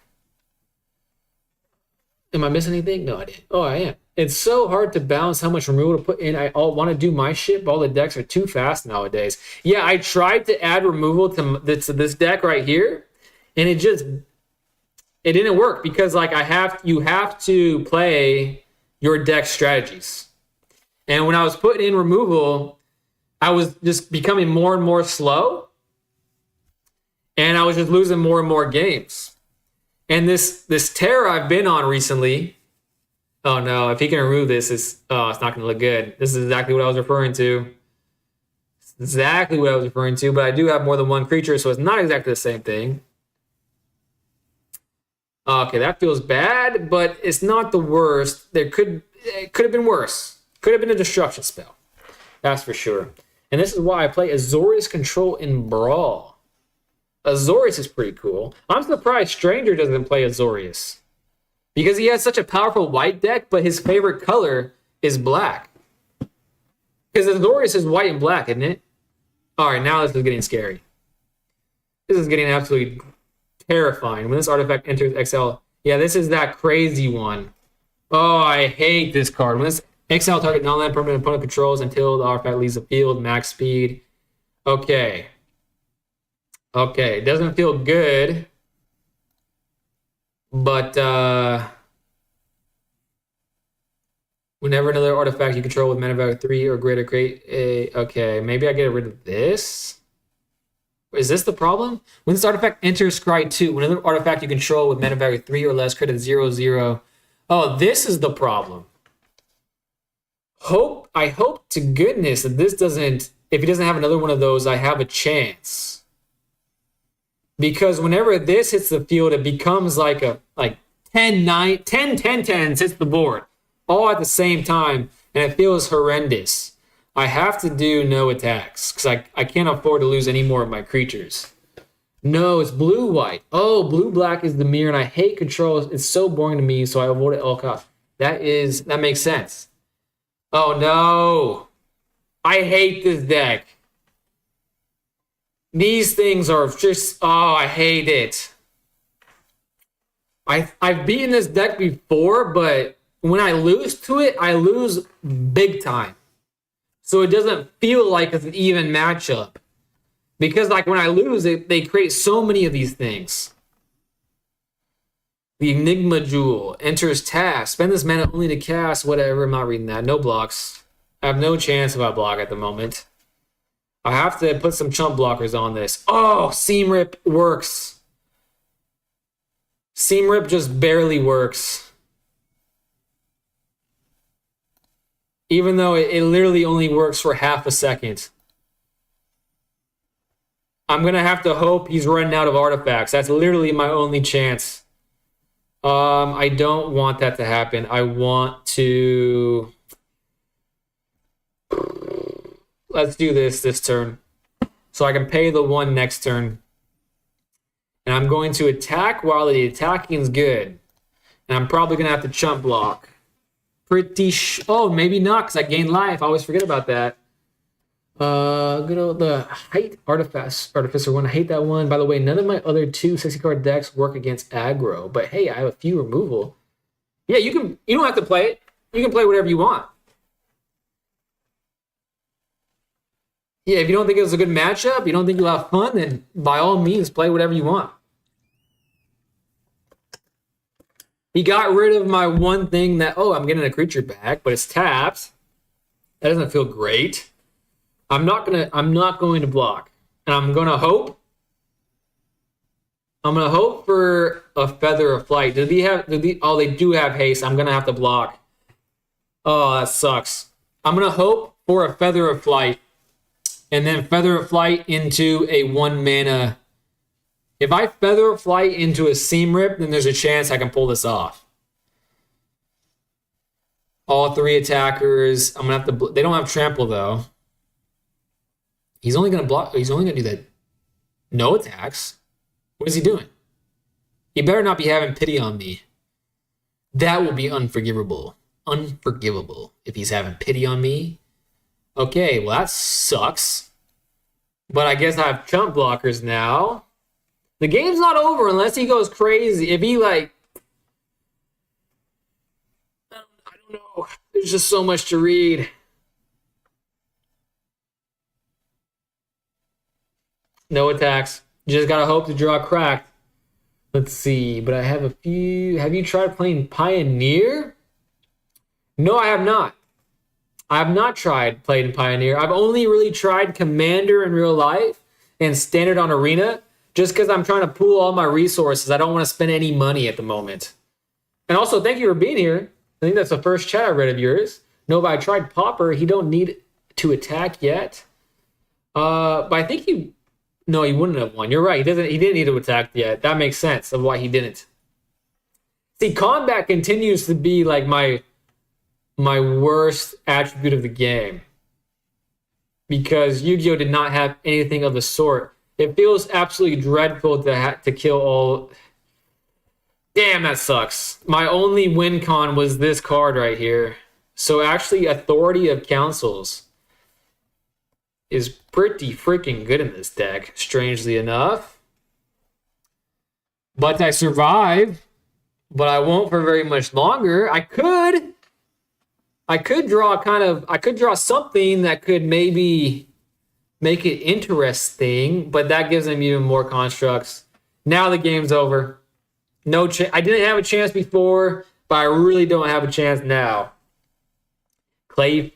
Am I missing anything? No, I didn't. Oh, I am. It's so hard to balance how much removal to put in. I want to do my shit, but all the decks are too fast nowadays. Yeah, I tried to add removal to this deck right here, and it didn't work because like you have to play your deck strategies. And when I was putting in removal, I was just becoming more and more slow, and I was just losing more and more games. And this tear I've been on recently, oh no, if he can remove this, it's not going to look good. This is exactly what I was referring to. Exactly what I was referring to, but I do have more than one creature, so it's not exactly the same thing. Okay, that feels bad, but it's not the worst. It could have been worse. Could have been a destruction spell. That's for sure. And this is why I play Azorius Control in Brawl. Azorius is pretty cool. I'm surprised Stranger doesn't play Azorius, because he has such a powerful white deck, but his favorite color is black. Because Azorius is white and black, isn't it? All right, now this is getting scary. This is getting absolutely terrifying. When this artifact enters XL, yeah, this is that crazy one. Oh, I hate this card. When this XL target non-land permanent opponent controls until the artifact leaves the field, max speed. Okay. Okay, it doesn't feel good. But whenever another artifact you control with mana value 3 or greater create a... Okay, maybe I get rid of this. Is this the problem? When this artifact enters Scry 2, when another artifact you control with mana value 3 or less create a 0/0. Oh, this is the problem. I hope to goodness that this doesn't... If he doesn't have another one of those, I have a chance. Because whenever this hits the field, it becomes like 10-9, 10-10-10 hits the board. All at the same time, and it feels horrendous. I have to do no attacks, because I can't afford to lose any more of my creatures. No, it's blue-white. Oh, blue-black is the mirror, and I hate control. It's so boring to me, so I avoid it at all costs. That makes sense. Oh, no. I hate this deck. These things are just... Oh, I hate it. I've beaten this deck before, but when I lose to it, I lose big time. So it doesn't feel like it's an even matchup. Because like when I lose, they create so many of these things. The Enigma Jewel enters task. Spend this mana only to cast whatever. I'm not reading that. No blocks. I have no chance if I block at the moment. I have to put some chump blockers on this. Oh, Seam Rip works. Seam Rip just barely works. Even though it literally only works for half a second. I'm going to have to hope he's running out of artifacts. That's literally my only chance. I don't want that to happen. I want to... Let's do this turn. So I can pay the 1 next turn. And I'm going to attack while the attacking is good. And I'm probably going to have to chump block. Oh, maybe not, because I gain life. I always forget about that. Good old the height artificer one. I hate that one. By the way, none of my other 2 60 card decks work against aggro. But hey, I have a few removal. Yeah, you don't have to play it. You can play whatever you want. Yeah, if you don't think it was a good matchup, you don't think you'll have fun, then by all means play whatever you want. He got rid of my one thing that, I'm getting a creature back, but it's tapped. That doesn't feel great. I'm not going to block. And I'm gonna hope for a Feather of Flight. They do have haste. I'm gonna have to block. Oh, that sucks. I'm gonna hope for a Feather of Flight. And then Feather of Flight into a 1 mana. If I Feather of Flight into a Seam Rip, then there's a chance I can pull this off. All 3 attackers. I'm gonna have to. They don't have trample though. He's only gonna block. He's only gonna do that. No attacks. What is he doing? He better not be having pity on me. That will be unforgivable. Unforgivable if he's having pity on me. Okay, well that sucks. But I guess I have chump blockers now. The game's not over unless he goes crazy. If he I don't know. There's just so much to read. No attacks. Just gotta hope to draw cracked. Let's see. But I have a few. Have you tried playing Pioneer? No, I have not. I have not played in Pioneer. I've only really tried Commander in real life and Standard on Arena just because I'm trying to pool all my resources. I don't want to spend any money at the moment. And also, thank you for being here. I think that's the first chat I read of yours. No, but I tried Pauper. He don't need to attack yet. But I think he wouldn't have won. You're right. He didn't need to attack yet. That makes sense of why he didn't. See, combat continues to be like my worst attribute of the game. Because Yu-Gi-Oh! Did not have anything of the sort. It feels absolutely dreadful to kill all. Damn, that sucks. My only win con was this card right here. So actually, Authority of Councils is pretty freaking good in this deck, strangely enough. But I survived, but I won't for very much longer. I could draw something that could maybe make it interesting, but that gives them even more constructs. Now the game's over. I didn't have a chance before, but I really don't have a chance now. Clay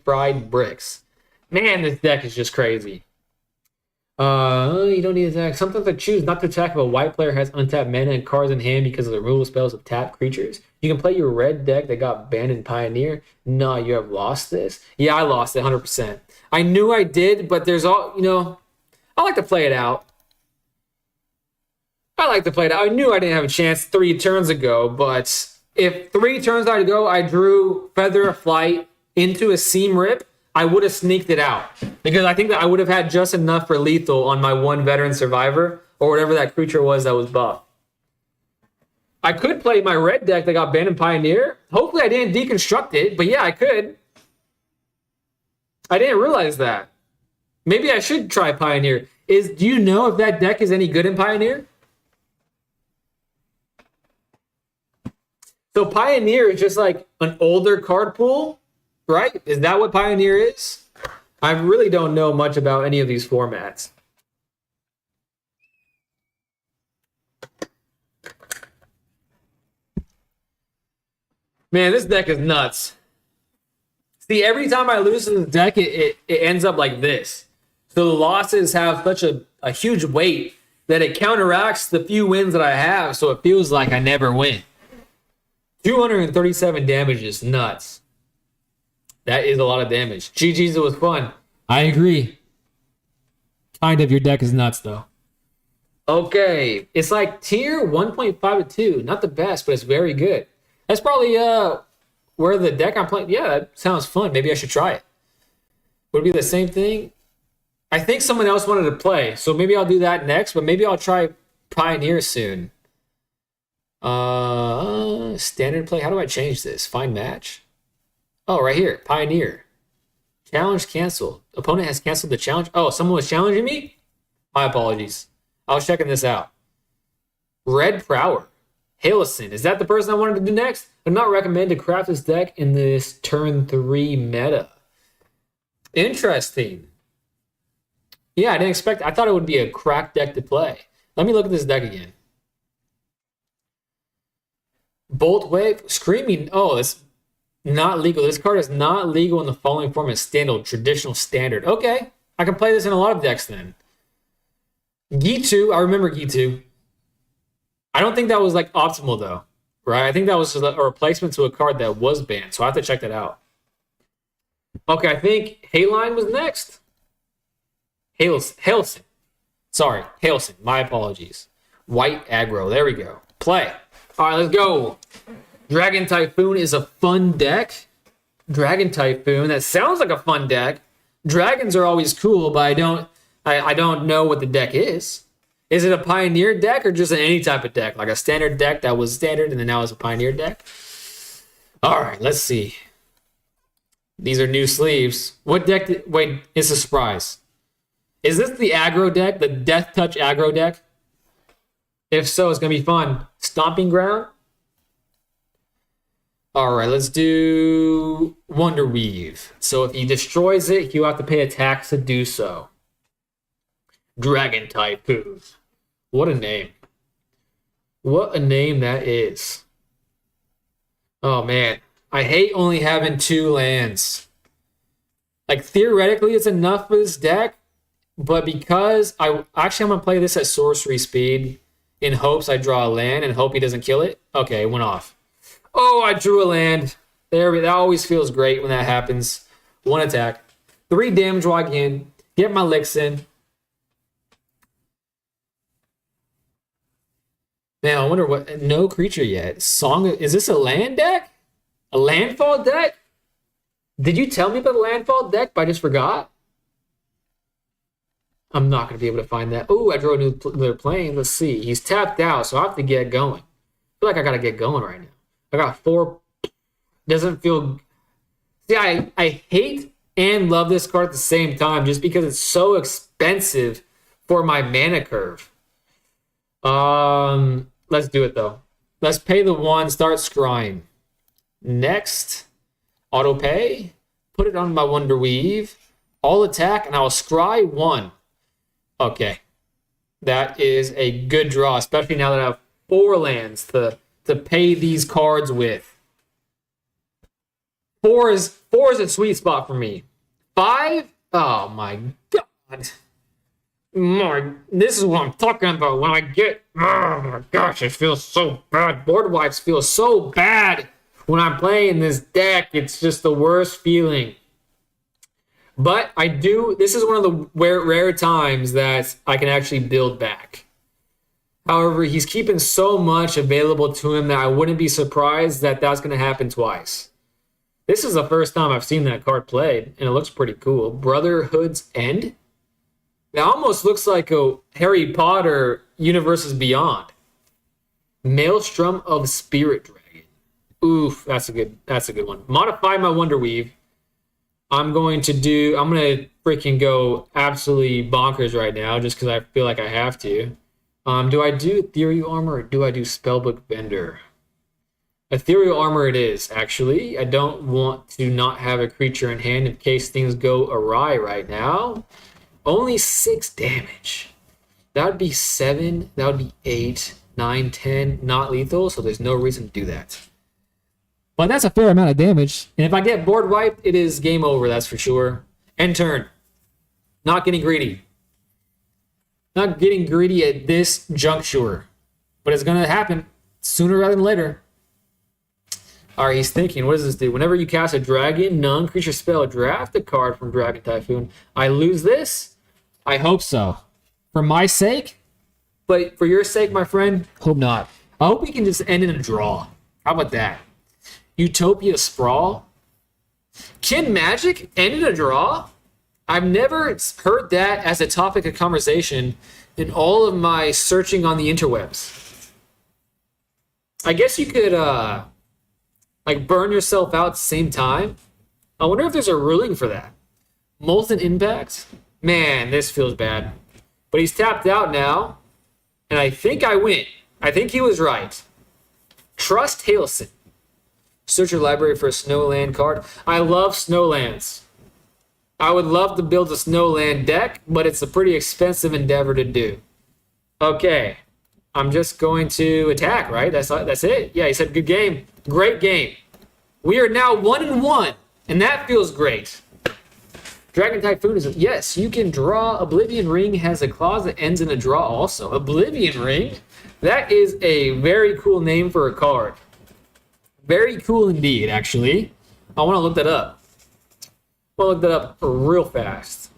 fried bricks. Man, this deck is just crazy. You don't need to attack. Sometimes I choose not to attack if a white player has untapped mana and cards in hand because of the removal spells of tapped creatures. You can play your red deck that got banned in Pioneer. No, you have lost this. Yeah, I lost it 100%. I knew I did, but there's I like to play it out. I knew I didn't have a chance 3 turns ago, but if 3 turns ago I drew Feather of Flight into a Seam Rip, I would have sneaked it out. Because I think that I would have had just enough for lethal on my 1 Veteran Survivor, or whatever that creature was that was buffed. I could play my red deck that got banned in Pioneer. Hopefully I didn't deconstruct it, but yeah, I could. I didn't realize that. Maybe I should try Pioneer. Do you know if that deck is any good in Pioneer? So Pioneer is just like an older card pool, right? Is that what Pioneer is? I really don't know much about any of these formats. Man, this deck is nuts. See, every time I lose in the deck, it ends up like this. So the losses have such a huge weight that it counteracts the few wins that I have, so it feels like I never win. 237 damage is nuts. That is a lot of damage. GG's, it was fun. I agree. Kind of, your deck is nuts, though. Okay, it's like tier 1.5 to 2. Not the best, but it's very good. That's probably where the deck I'm playing. Yeah, that sounds fun. Maybe I should try it. Would it be the same thing? I think someone else wanted to play, so maybe I'll do that next, but maybe I'll try Pioneer soon. Standard play. How do I change this? Find match. Oh, right here. Pioneer. Challenge canceled. Opponent has canceled the challenge. Oh, someone was challenging me? My apologies. I was checking this out. Red Prower. Halison. Is that the person I wanted to do next? I'm not recommend to craft this deck in this turn 3 meta. Interesting. Yeah, I didn't expect. I thought it would be a cracked deck to play. Let me look at this deck again. Bolt Wave. Screaming. Oh, that's not legal. This card is not legal in the following form as traditional standard. Okay. I can play this in a lot of decks then. Gitu. I remember Gitu. I don't think that was like optimal though, right? I think that was a replacement to a card that was banned, so I have to check that out. Okay, I think Haline was next. Halison. Sorry, Halison. My apologies. White aggro. There we go. Play. All right, let's go. Dragon Typhoon is a fun deck. Dragon Typhoon. That sounds like a fun deck. Dragons are always cool, but I don't know what the deck is. Is it a Pioneer deck or just any type of deck? Like a standard deck that was standard and then now it's a Pioneer deck? All right, let's see. These are new sleeves. What deck? Wait, it's a surprise. Is this the aggro deck? The Death Touch aggro deck? If so, it's going to be fun. Stomping Ground? All right, let's do Wonder Weave. So if he destroys it, he'll have to pay a tax to do so. Dragon Typhoon. What a name. What a name that is. Oh, man. I hate only having 2 lands. Like, theoretically, it's enough for this deck, but because I'm going to play this at sorcery speed in hopes I draw a land and hope he doesn't kill it. Okay, it went off. Oh, I drew a land. That always feels great when that happens. 1 attack. 3 damage walk in. Get my licks in. Man, I wonder what... No creature yet. Song... Is this a land deck? A landfall deck? Did you tell me about the landfall deck, but I just forgot? I'm not going to be able to find that. Oh, I drew a new plane. Let's see. He's tapped out, so I have to get going. I feel like I got to get going right now. I got 4. Doesn't feel... See, I hate and love this card at the same time just because it's so expensive for my mana curve. Let's do it, though. Let's pay the 1, start scrying. Next, auto pay. Put it on my Wonder Weave. All attack, and I'll scry 1. Okay. That is a good draw, especially now that I have 4 lands to pay these cards with. 4 is a sweet spot for me. 5? Oh my god. This is what I'm talking about when I get... Oh my gosh, it feels so bad. Board wipes feel so bad when I'm playing this deck. It's just the worst feeling. But I do... This is one of the rare times that I can actually build back. However, he's keeping so much available to him that I wouldn't be surprised that that's going to happen twice. This is the first time I've seen that card played, and it looks pretty cool. Brotherhood's End? That almost looks like a Harry Potter Universes Beyond. Maelstrom of Spirit Dragon. Oof, that's a good one. Modify my Wonder Weave. I'm going to freaking go absolutely bonkers right now just because I feel like I have to. Do I do Ethereal Armor or do I do Spellbook Bender? Ethereal Armor it is, actually. I don't want to not have a creature in hand in case things go awry right now. Only 6 damage. That would be 7. That would be 8, 9, 10. Not lethal, so there's no reason to do that. But that's a fair amount of damage. And if I get board wiped, it is game over, that's for sure. End turn. Not getting greedy. Not getting greedy at this juncture. But it's going to happen sooner rather than later. Alright, he's thinking, what does this do? Whenever you cast a dragon, non-creature spell, draft a card from Dragon Typhoon. I lose this? I hope so. For my sake? But for your sake, my friend, hope not. I hope we can just end in a draw. How about that? Utopia Sprawl? Can Magic end in a draw? I've never heard that as a topic of conversation in all of my searching on the interwebs. I guess you could, like burn yourself out at the same time. I wonder if there's a ruling for that. Molten Impact? Man, this feels bad. But he's tapped out now, and I think I win. I think he was right. Trust Halison. Search your library for a Snowland card. I love Snowlands. I would love to build a Snowland deck, but it's a pretty expensive endeavor to do. Okay. I'm just going to attack, right? That's it. Yeah, he said good game. Great game. We are now 1-1, and that feels great. Dragon Typhoon is... Yes, you can draw. Oblivion Ring has a clause that ends in a draw also. Oblivion Ring? That is a very cool name for a card. Very cool indeed, actually. I want to look that up. I want to look that up real fast.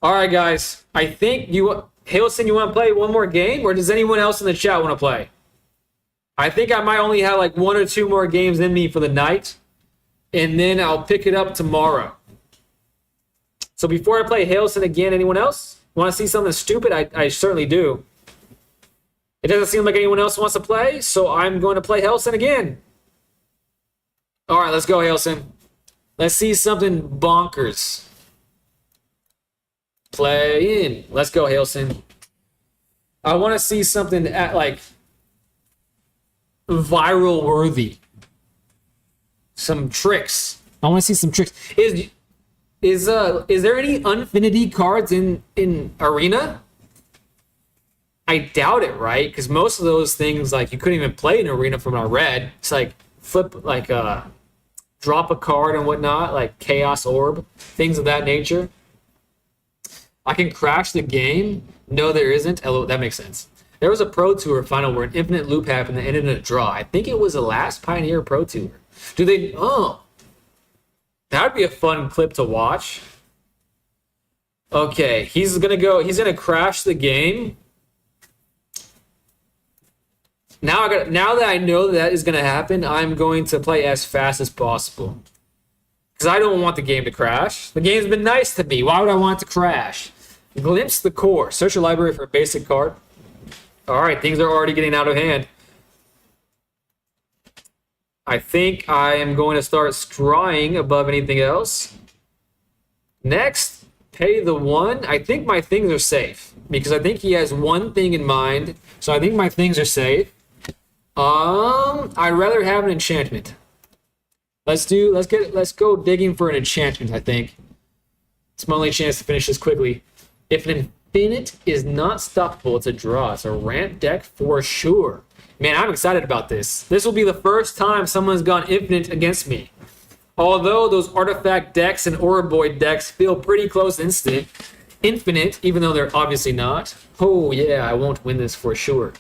All right, guys. I think Halison, you want to play one more game? Or does anyone else in the chat want to play? I think I might only have like 1 or 2 more games in me for the night. And then I'll pick it up tomorrow. So before I play Halison again, anyone else? Want to see something stupid? I certainly do. It doesn't seem like anyone else wants to play, so I'm going to play Halison again. All right, let's go, Halison. Let's see something bonkers. Play in. Let's go, Halison. I want to see something at like viral worthy. Some tricks. I want to see some tricks. Is there any Unfinity cards in Arena? I doubt it, right? Because most of those things, like, you couldn't even play in Arena from what I read. It's like flip, like drop a card and whatnot, like Chaos Orb, things of that nature. I can crash the game. No, there isn't. That makes sense. There was a Pro Tour final where an infinite loop happened that ended in a draw. I think it was the last Pioneer Pro Tour. Do they? Oh, that would be a fun clip to watch. Okay, he's gonna crash the game. Now that I know that is gonna happen, I'm going to play as fast as possible. Because I don't want the game to crash. The game's been nice to me. Why would I want it to crash? Glimpse the core. Search your library for a basic card. Alright, things are already getting out of hand. I think I am going to start scrying above anything else. Next, pay the 1. I think my things are safe. Because I think he has one thing in mind. So I think my things are safe. I'd rather have an enchantment. Let's go digging for an enchantment, I think. It's my only chance to finish this quickly. If an infinite is not stoppable, it's a draw. It's a ramp deck for sure. Man, I'm excited about this. This will be the first time someone's gone infinite against me. Although those artifact decks and Ouroboros decks feel pretty close to infinite, even though they're obviously not. Oh yeah, I won't win this for sure.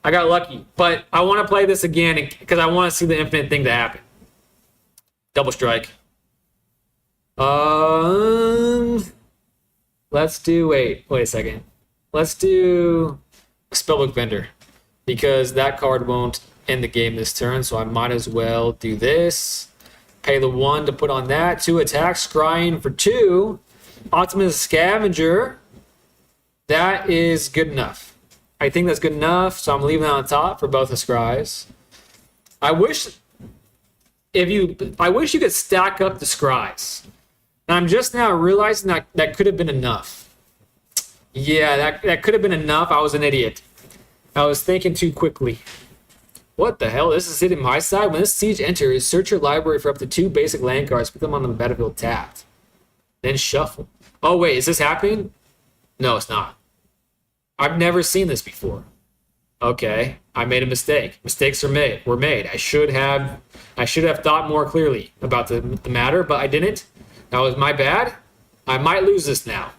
I got lucky, but I want to play this again because I want to see the infinite thing to happen. Double strike. Let's do, wait a second. Let's do Spellbook Vendor because that card won't end the game this turn, so I might as well do this. Pay the 1 to put on that. 2 attacks, scrying for 2. Optimus Scavenger. That is good enough. I think that's good enough, so I'm leaving it on top for both the scries. I wish you could stack up the scries. And I'm just now realizing that could have been enough. Yeah, that could have been enough. I was an idiot. I was thinking too quickly. What the hell? This is hitting my side. When this siege enters, search your library for up to 2 basic land cards. Put them on the battlefield tapped. Then shuffle. Oh wait, is this happening? No, it's not. I've never seen this before. Okay, I made a mistake. Mistakes were made. I should have thought more clearly about the matter, but I didn't. That was my bad. I might lose this now.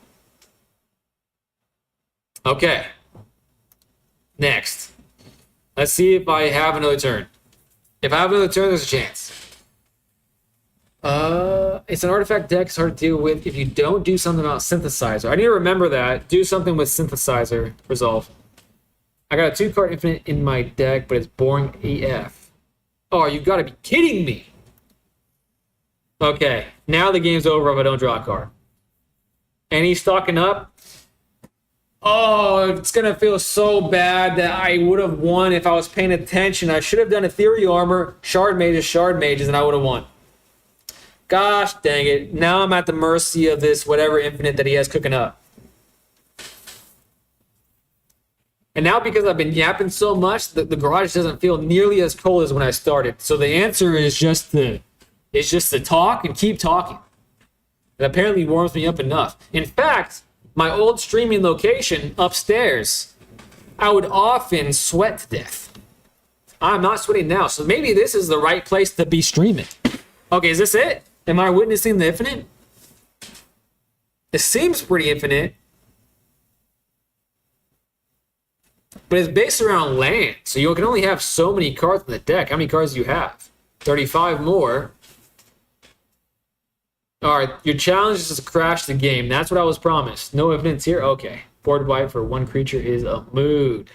Okay. Next. Let's see if I have another turn. If I have another turn, there's a chance. It's an artifact deck. It's hard to deal with if you don't do something about Synthesizer. I need to remember that. Do something with Synthesizer. Resolve. I got a 2-card infinite in my deck, but it's boring AF. Oh, you gotta be kidding me. Okay, now the game's over if I don't draw a card. And he's stocking up. Oh, it's gonna feel so bad that I would have won if I was paying attention. I should have done Ethereal Armor, Shard Mages, and I would have won. Gosh dang it. Now I'm at the mercy of this whatever infinite that he has cooking up. And now because I've been yapping so much, the garage doesn't feel nearly as cold as when I started. So the answer is just to talk and keep talking. It apparently warms me up enough. In fact, my old streaming location upstairs, I would often sweat to death. I'm not sweating now, so maybe this is the right place to be streaming. Okay, is this it? Am I witnessing the infinite? It seems pretty infinite. But it's based around land, so you can only have so many cards in the deck. How many cards do you have? 35 more. Alright, your challenge is to crash the game. That's what I was promised. No evidence here? Okay. Board wipe for 1 creature is a mood.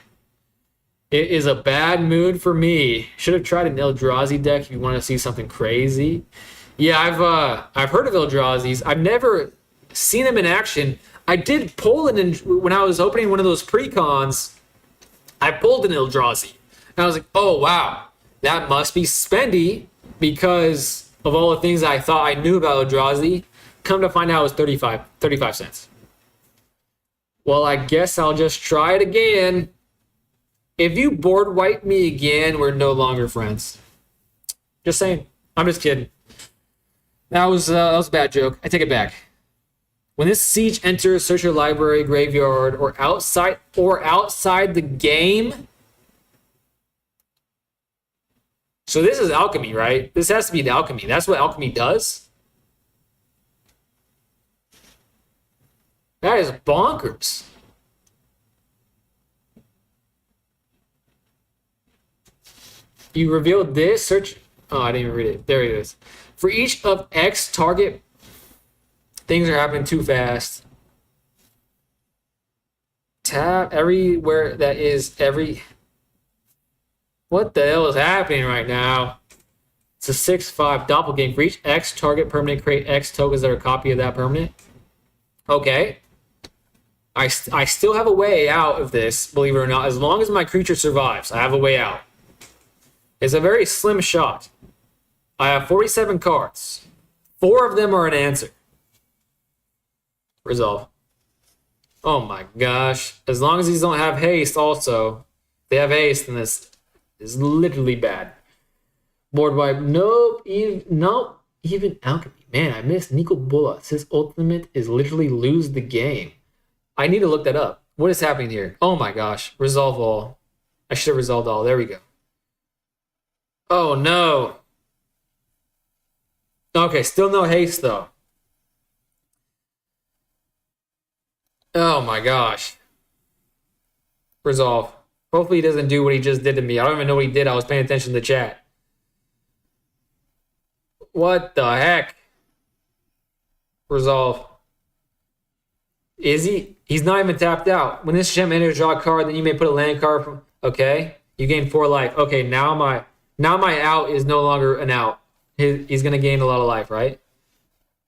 It is a bad mood for me. Should have tried an Eldrazi deck if you want to see something crazy. Yeah, I've heard of Eldrazi's. I've never seen them in action. I did pull it when I was opening one of those pre-cons. I pulled an Eldrazi. And I was like, oh wow, that must be spendy because of all the things I thought I knew about Eldrazi. Come to find out it was 35 cents. Well, I guess I'll just try it again. If you board wipe me again, we're no longer friends. Just saying. I'm just kidding. That was a bad joke. I take it back. When this siege enters, search your library, graveyard, or outside the game. So this is alchemy, right? This has to be the alchemy. That's what alchemy does. That is bonkers. You revealed this. Search. Oh, I didn't even read it. There it is. For each of X target, things are happening too fast. Tap everywhere that is every. What the hell is happening right now? It's a 6/5 doppelganger. For each X target permanent, create X tokens that are a copy of that permanent. Okay. I still have a way out of this, believe it or not. As long as my creature survives, I have a way out. It's a very slim shot. I have 47 cards. 4 of them are an answer. Resolve. Oh my gosh. As long as these don't have haste also. If they have haste, then this is literally bad. Board wipe. Nope. Even alchemy. Man, I missed Nico Bullas. His ultimate is literally lose the game. I need to look that up. What is happening here? Oh my gosh. Resolve all. I should have resolved all. There we go. Oh no. Okay, still no haste though. Oh my gosh. Resolve. Hopefully he doesn't do what he just did to me. I don't even know what he did. I was paying attention to the chat. What the heck? Resolve. Is he? He's not even tapped out. When this gem enters, draw a card, then you may put a land card from. Okay. You gain 4 life. Okay, now my out is no longer an out. He's gonna gain a lot of life, right?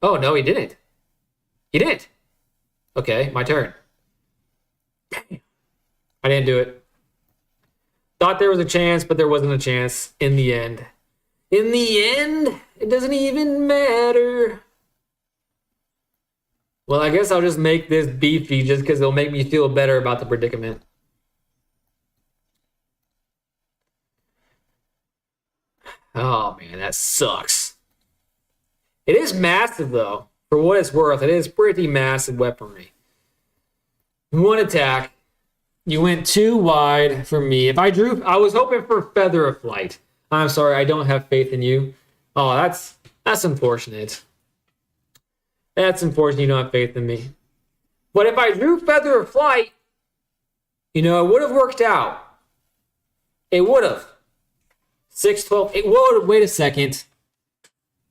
Oh no, he didn't. He didn't. Okay, my turn. Dang. I didn't do it. Thought there was a chance, but there wasn't a chance in the end. In the end, it doesn't even matter. Well, I guess I'll just make this beefy just because it'll make me feel better about the predicament. Oh, man, that sucks. It is massive, though. For what it's worth, it is pretty massive weaponry. 1 attack. You went too wide for me. If I drew, I was hoping for Feather of Flight. I'm sorry, I don't have faith in you. Oh, that's unfortunate. That's unfortunate you don't have faith in me. But if I drew Feather of Flight, it would have worked out. It would have. 6, 12, 8. Whoa, wait a second.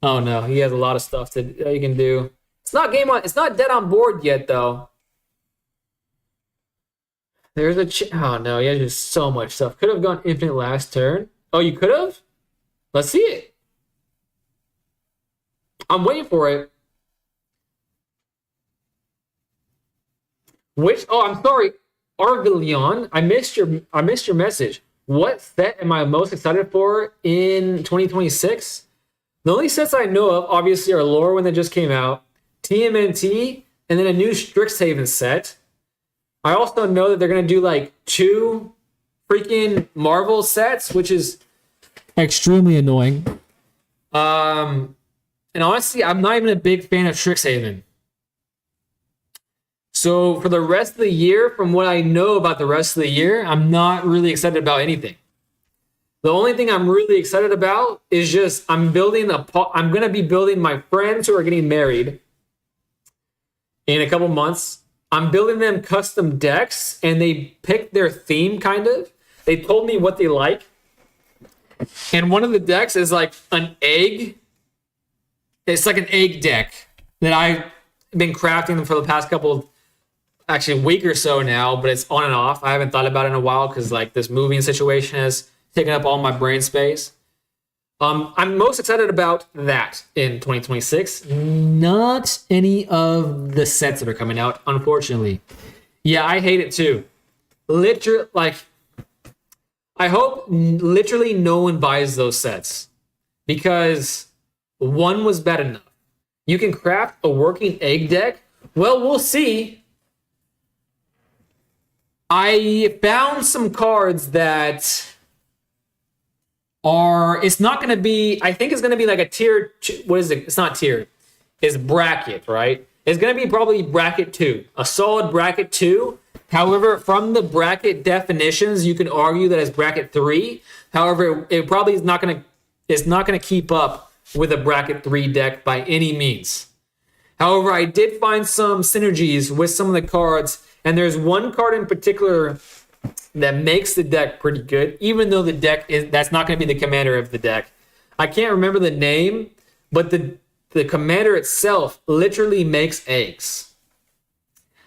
Oh no, he has a lot of stuff that you can do. It's not game on. It's not dead on board yet, though. There's a. Oh no, he has just so much stuff. Could have gone infinite last turn. Oh, you could have? Let's see it. I'm waiting for it. I'm sorry, Arvilion. I missed your message. What set am I most excited for in 2026? The only sets I know of, obviously, are Lorwyn that just came out, TMNT, and then a new Strixhaven set. I also know that they're going to do like 2 freaking Marvel sets, which is extremely annoying. And honestly, I'm not even a big fan of Strixhaven. So for the rest of the year, from what I know about the rest of the year, I'm not really excited about anything. The only thing I'm really excited about is just I'm going to be building my friends who are getting married in a couple months. I'm building them custom decks, and they picked their theme, kind of. They told me what they like. And one of the decks is like an egg. It's like an egg deck that I've been crafting them for the past actually a week or so now, but it's on and off. I haven't thought about it in a while because like this moving situation has taken up all my brain space. I'm most excited about that in 2026. Not any of the sets that are coming out, unfortunately. Yeah, I hate it too. I hope literally no one buys those sets because 1 was bad enough. You can craft a working egg deck. Well, we'll see. I found some cards that it's not going to be, I think it's going to be like a tier, what is it? It's not tier. It's bracket, right? It's going to be probably bracket 2, a solid bracket 2. However, from the bracket definitions, you can argue that it's bracket 3. However, it probably is not going to It's not going to keep up with a bracket 3 deck by any means. However, I did find some synergies with some of the cards, and there's one card in particular that makes the deck pretty good, even though the deck that's not going to be the commander of the deck. I can't remember the name, but the commander itself literally makes eggs.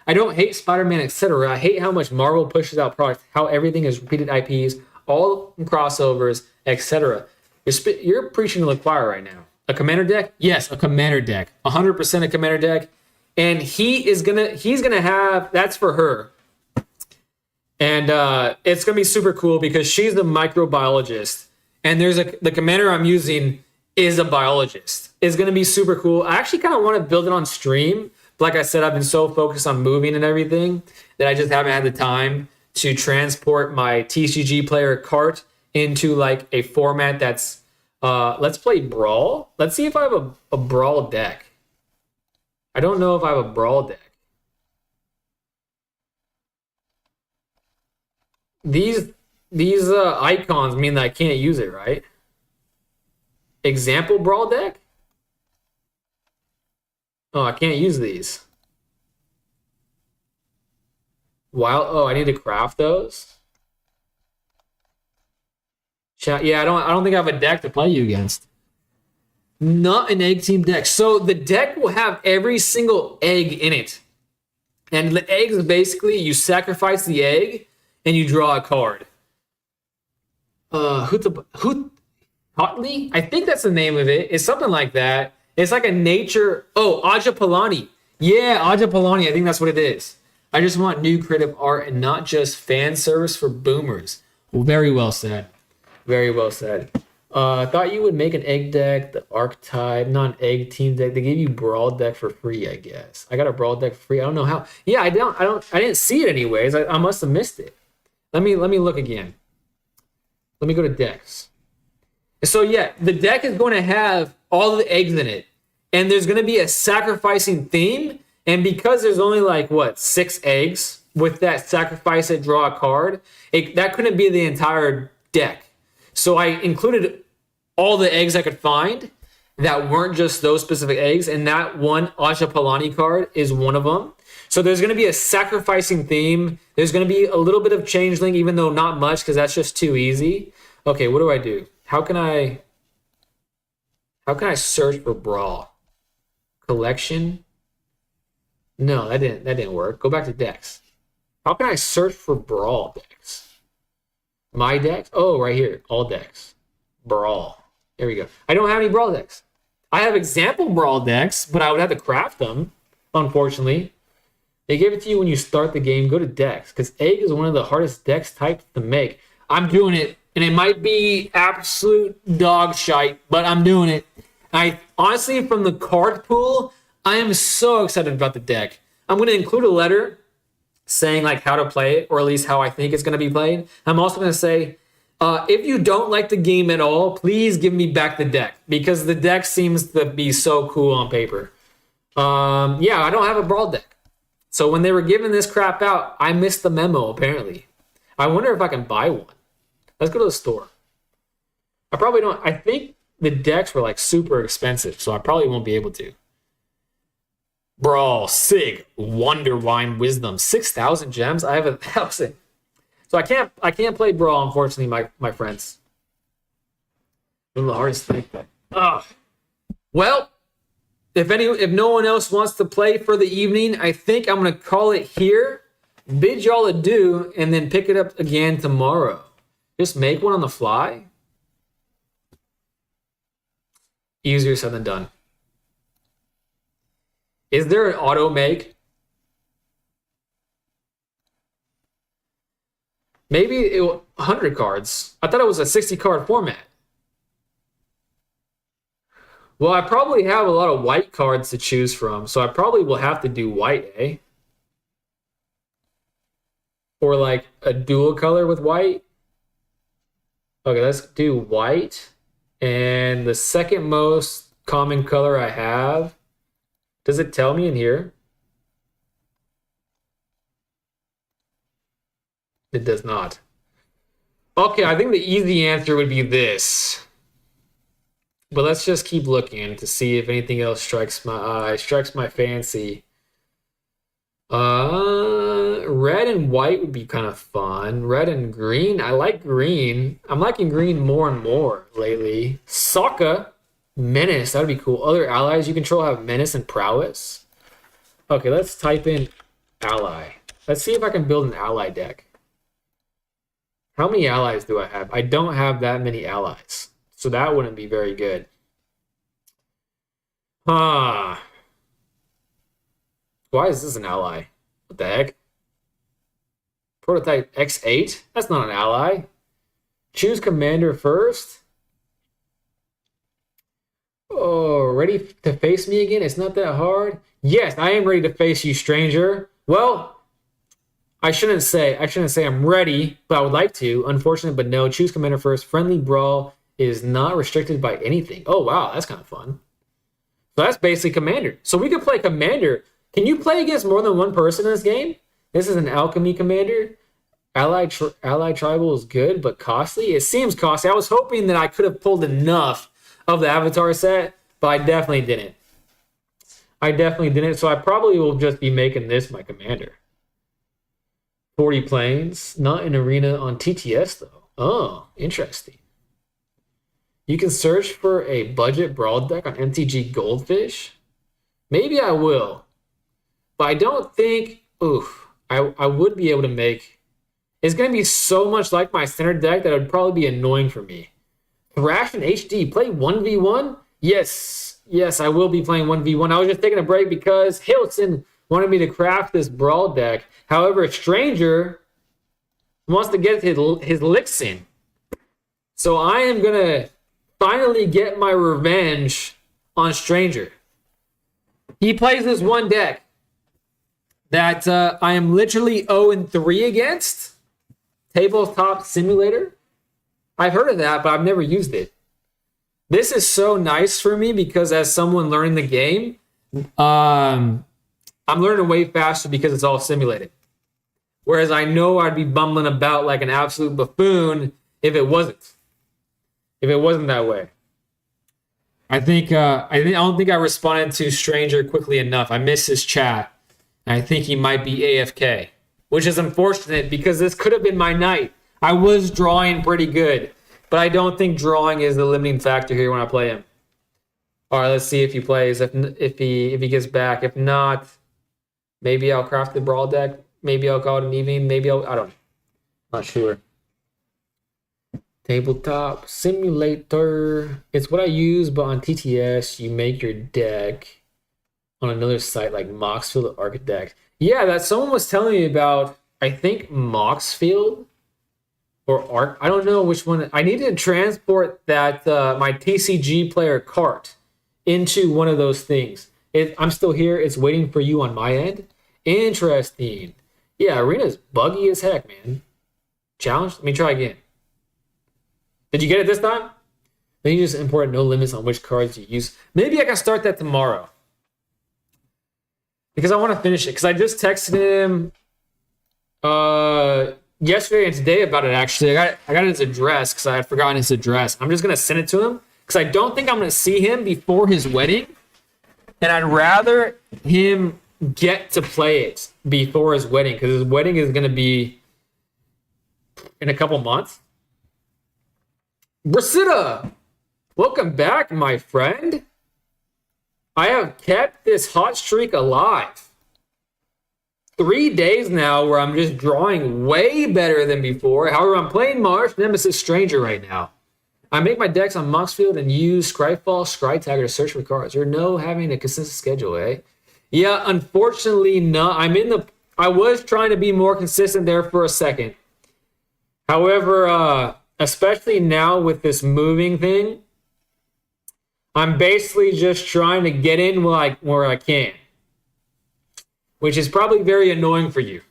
I don't hate Spider-Man, etc. I hate how much Marvel pushes out products, how everything is repeated IPs, all crossovers, etc. You're preaching to the choir right now. A commander deck? Yes, a commander deck. 100% a commander deck. And he's gonna have, that's for her. And it's gonna be super cool because she's the microbiologist. And the commander I'm using is a biologist. It's gonna be super cool. I actually kind of want to build it on stream. But like I said, I've been so focused on moving and everything that I just haven't had the time to transport my TCG player cart into like a format that's let's play Brawl. Let's see if I have a Brawl deck. I don't know if I have a Brawl deck. These icons mean that I can't use it, right? Example Brawl deck? Oh, I can't use these. Oh, I need to craft those? Yeah, I don't think I have a deck to play you against. Not an egg team deck. So the deck will have every single egg in it. And the eggs, basically, you sacrifice the egg and you draw a card. Hotley? I think that's the name of it. It's something like that. It's like a nature... Oh, Aja Palani. Yeah, Aja Palani. I think that's what it is. I just want new creative art and not just fan service for boomers. Well, very well said. Very well said. I thought you would make an egg deck, the archetype, not an egg team deck. They gave you Brawl deck for free, I guess. I got a Brawl deck for free. I don't know how. Yeah, I didn't see it anyways. I must have missed it. Let me look again. Let me go to decks. So yeah, the deck is going to have all the eggs in it. And there's going to be a sacrificing theme. And because there's only like, 6 eggs with that sacrifice it, draw a card, that couldn't be the entire deck. So I included all the eggs I could find that weren't just those specific eggs. And that one Aja Palani card is one of them. So there's going to be a sacrificing theme. There's going to be a little bit of changeling, even though not much, because that's just too easy. Okay, what do I do? How can I search for Brawl? Collection? No, that didn't work. Go back to decks. How can I search for Brawl decks? My decks? Oh, right here. All decks. Brawl. There we go. I don't have any Brawl decks. I have example Brawl decks, but I would have to craft them, unfortunately. They give it to you when you start the game. Go to decks, because egg is one of the hardest decks types to make. I'm doing it, and it might be absolute dog shite, but I'm doing it. Honestly, from the card pool, I am so excited about the deck. I'm going to include a letter saying like how to play it, or at least how I think it's going to be played. I'm also going to say, if you don't like the game at all, please give me back the deck, because the deck seems to be so cool on paper. Yeah, I don't have a Brawl deck. So when they were giving this crap out, I missed the memo, apparently. I wonder if I can buy one. Let's go to the store. I probably don't. I think the decks were like super expensive, so I probably won't be able to. Brawl, Sig, Wonder Wine, Wisdom, 6,000 gems. I have 1,000. So I can't play Brawl, unfortunately, my friends. One of the hardest things. Ugh. Well, if no one else wants to play for the evening, I think I'm gonna call it here. Bid y'all adieu, and then pick it up again tomorrow. Just make one on the fly. Easier said than done. Is there an auto make? Maybe it 100 cards. I thought it was a 60 card format. Well, I probably have a lot of white cards to choose from, so I probably will have to do white, eh? Or like a dual color with white. Okay, let's do white. And the second most common color I have, does it tell me in here? It does not. Okay, I think the easy answer would be this. But let's just keep looking to see if anything else strikes my eye, strikes my fancy. Red and white would be kind of fun. Red and green. I like green. I'm liking green more and more lately. Sokka, menace. That'd be cool. Other allies you control have menace and prowess. Okay, let's type in ally. Let's see if I can build an ally deck. How many allies do I have? I don't have that many allies. So that wouldn't be very good. Why is this an ally? What the heck? Prototype X8? That's not an ally. Choose commander first. Oh, ready to face me again? It's not that hard. Yes, I am ready to face you, stranger. Well, I shouldn't say I'm ready, but I would like to. Unfortunate, but no. Choose commander first. Friendly brawl is not restricted by anything. Oh, wow, that's kind of fun. So that's basically commander. So we could play commander. Can you play against more than one person in this game? This is an alchemy commander. Allied tribal is good, but costly. It seems costly. I was hoping that I could have pulled enough of the avatar set, but I definitely didn't. So I probably will just be making this my commander. 40 planes, not an arena on TTS though. Oh, interesting. You can search for a budget brawl deck on MTG Goldfish. Maybe I will. But I don't think, I would be able to make, it's going to be so much like my standard deck that it would probably be annoying for me. Thrash and HD, play 1v1? Yes, I will be playing 1v1. I was just taking a break because Hilton wanted me to craft this brawl deck. However, a stranger wants to get his licks in. So I am going to finally get my revenge on Stranger. He plays this one deck that I am literally 0-3 against. Tabletop Simulator. I've heard of that, but I've never used it. This is so nice for me because as someone learning the game, I'm learning way faster because it's all simulated. Whereas I know I'd be bumbling about like an absolute buffoon if it wasn't. If it wasn't that way. I don't think I responded to Stranger quickly enough. I missed his chat. And I think he might be AFK, which is unfortunate because this could have been my night. I was drawing pretty good, but I don't think drawing is the limiting factor here when I play him. All right, let's see if he plays. If he gets back. If not, maybe I'll craft the brawl deck. Maybe I'll call it an evening. I don't know. Not sure. Tabletop Simulator. It's what I use, but on TTS, you make your deck on another site like Moxfield Architect. Yeah, that someone was telling me about, I think Moxfield or Arc. I don't know which one. I need to transport that my TCG player cart into one of those things. I'm still here. It's waiting for you on my end. Interesting. Yeah, Arena's buggy as heck, man. Challenge? Let me try again. Did you get it this time? Then you just import no limits on which cards you use. Maybe I can start that tomorrow. Because I want to finish it. Because I just texted him yesterday and today about it, actually. I got his address because I had forgotten his address. I'm just going to send it to him. Because I don't think I'm going to see him before his wedding. And I'd rather him get to play it before his wedding. Because his wedding is going to be in a couple months. Brasida, welcome back, my friend. I have kept this hot streak alive. 3 days now where I'm just drawing way better than before. However, I'm playing Marsh Nemesis Stranger right now. I make my decks on Moxfield and use Scryfall, Scrytagger to search for cards. There's no having a consistent schedule, eh? Yeah, unfortunately not. I was trying to be more consistent there for a second. However, especially now with this moving thing, I'm basically just trying to get in where I can, which is probably very annoying for you.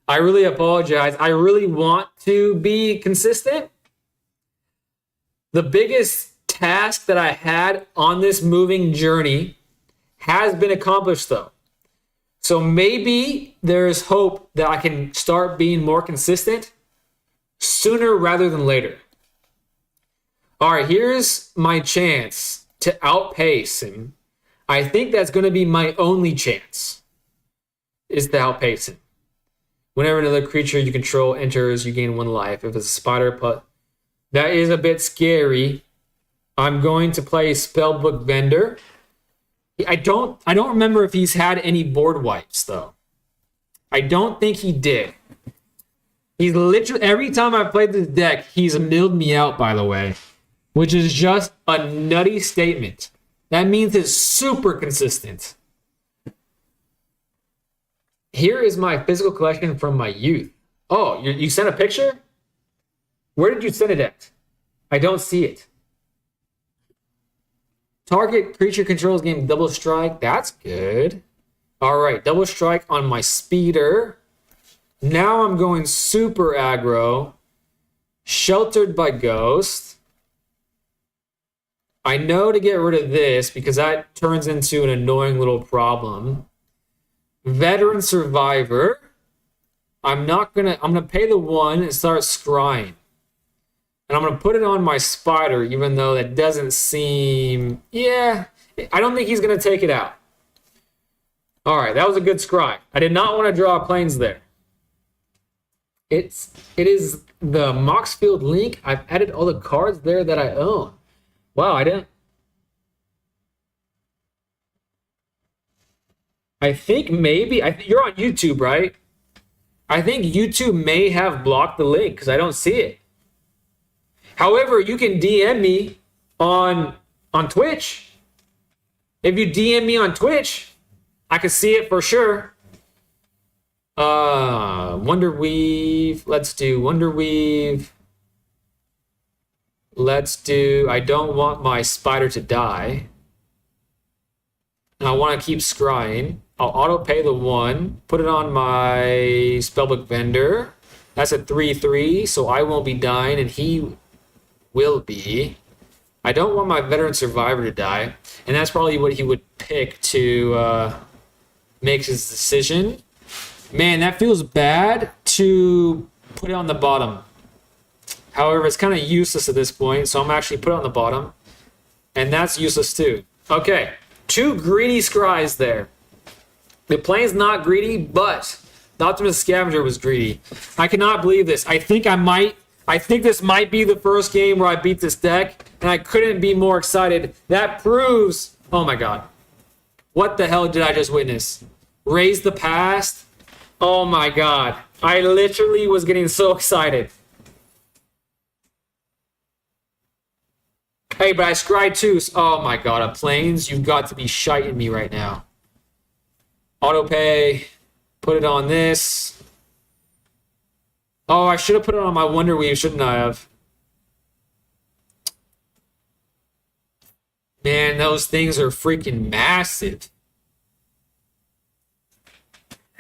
I really apologize. I really want to be consistent. The biggest task that I had on this moving journey has been accomplished, though. So maybe there's hope that I can start being more consistent sooner rather than later. All right, here's my chance to outpace him. I think that's going to be my only chance, is to outpace him. Whenever another creature you control enters, you gain 1 life. If it's a spider, that is a bit scary. I'm going to play Spellbook Vendor. I don't remember if he's had any board wipes, though. I don't think he did. He's literally, every time I've played this deck, he's milled me out, by the way, which is just a nutty statement. That means it's super consistent. Here is my physical collection from my youth. Oh, you sent a picture? Where did you send it at? I don't see it. Target creature controls game double strike. That's good. All right, double strike on my speeder. Now I'm going super aggro. Sheltered by Ghost. I know to get rid of this because that turns into an annoying little problem. Veteran Survivor. I'm gonna pay the 1 and start scrying. And I'm gonna put it on my spider, even though that doesn't seem, yeah, I don't think he's gonna take it out. All right, that was a good scry. I did not want to draw planes there. It is the Moxfield link. I've added all the cards there that I own. Wow, I think maybe you're on YouTube, right? I think YouTube may have blocked the link because I don't see it. However, you can DM me on Twitch. If you DM me on Twitch, I can see it for sure. Wonder Weave. Let's do Wonder Weave. Let's do, I don't want my spider to die. And I want to keep scrying. I'll auto pay the 1, put it on my Spellbook Vendor. That's a 3/3, so I won't be dying and he will be. I don't want my Veteran Survivor to die, and that's probably what he would pick to make his decision. Man, that feels bad to put it on the bottom. However, it's kind of useless at this point, so I'm actually put it on the bottom, and that's useless too. Okay, 2 greedy scries there. The plane's not greedy, but the Optimus Scavenger was greedy. I cannot believe this. I think this might be the first game where I beat this deck, and I couldn't be more excited. That proves, oh my god. What the hell did I just witness? Raise the Past? Oh my god. I literally was getting so excited. Hey, but I scryed too. Oh my god, a planes? You've got to be shiting me right now. Auto pay. Put it on this. Oh, I should have put it on my Wonder Weave, shouldn't I have? Man, those things are freaking massive.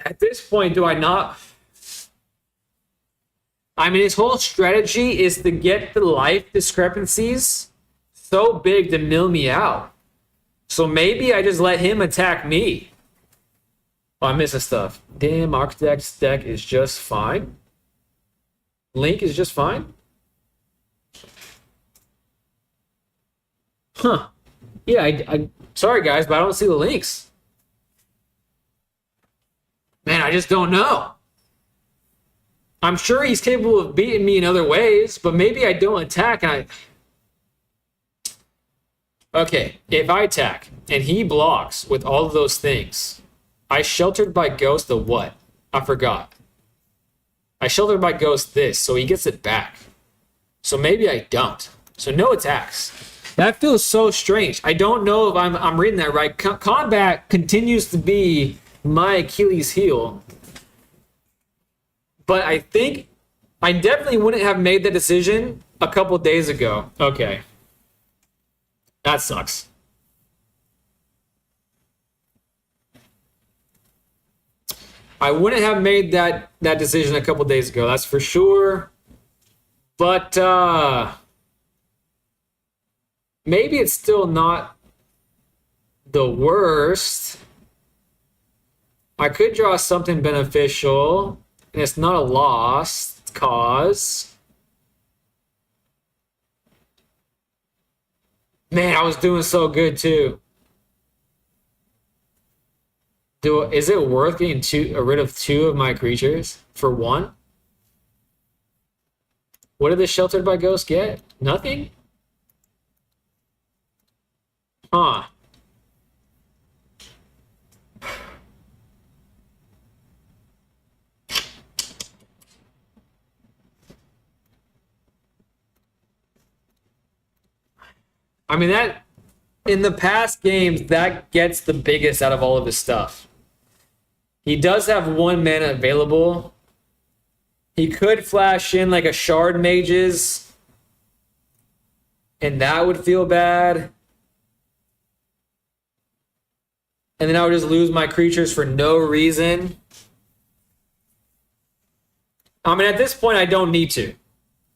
At this point, do I not? I mean, his whole strategy is to get the life discrepancies so big to mill me out. So maybe I just let him attack me. Oh, I'm missing stuff. Damn, Architect's deck is just fine. Link is just fine. Huh. Yeah, I sorry guys, but I don't see the links. Man, I just don't know. I'm sure he's capable of beating me in other ways, but maybe I don't attack and Okay, if I attack and he blocks with all of those things, I sheltered by Ghost the what? I forgot. I sheltered by Ghost this, so he gets it back. So maybe I don't. So no attacks. That feels so strange. I don't know if I'm reading that right. Combat continues to be my Achilles heel. But I think I definitely wouldn't have made the decision a couple days ago. Okay. That sucks. I wouldn't have made that decision a couple days ago, that's for sure. But maybe it's still not the worst. I could draw something beneficial, and it's not a lost cause. Man, I was doing so good too. Is it worth getting rid of 2 of my creatures for 1? What did the Sheltered by Ghost get? Nothing? Huh. I mean, that in the past games, that gets the biggest out of all of his stuff. He does have 1 mana available. He could flash in like a Shard Mages, and that would feel bad. And then I would just lose my creatures for no reason. I mean, at this point, I don't need to.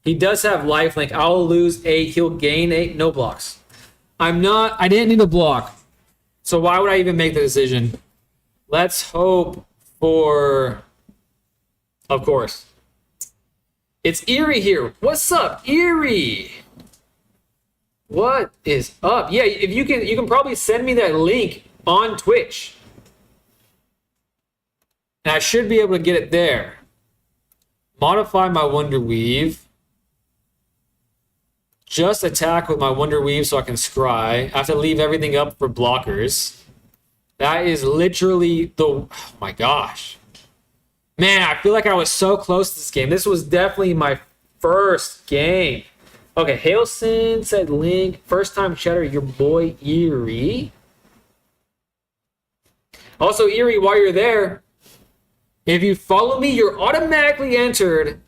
He does have lifelink. I'll lose 8. He'll gain 8. No blocks. I didn't need a block. So why would I even make the decision? Let's hope for, of course. It's Eerie here. What's up, Eerie? What is up? Yeah, if you can probably send me that link on Twitch. And I should be able to get it there. Modify my Wonder Weave. Just attack with my Wonder Weave so I can scry. I have to leave everything up for blockers. That is literally the... Oh my gosh. Man, I feel like I was so close to this game. This was definitely my first game. Okay, Hailson said link. First time chatter, your boy Eerie. Also, Eerie, while you're there, if you follow me, you're automatically entered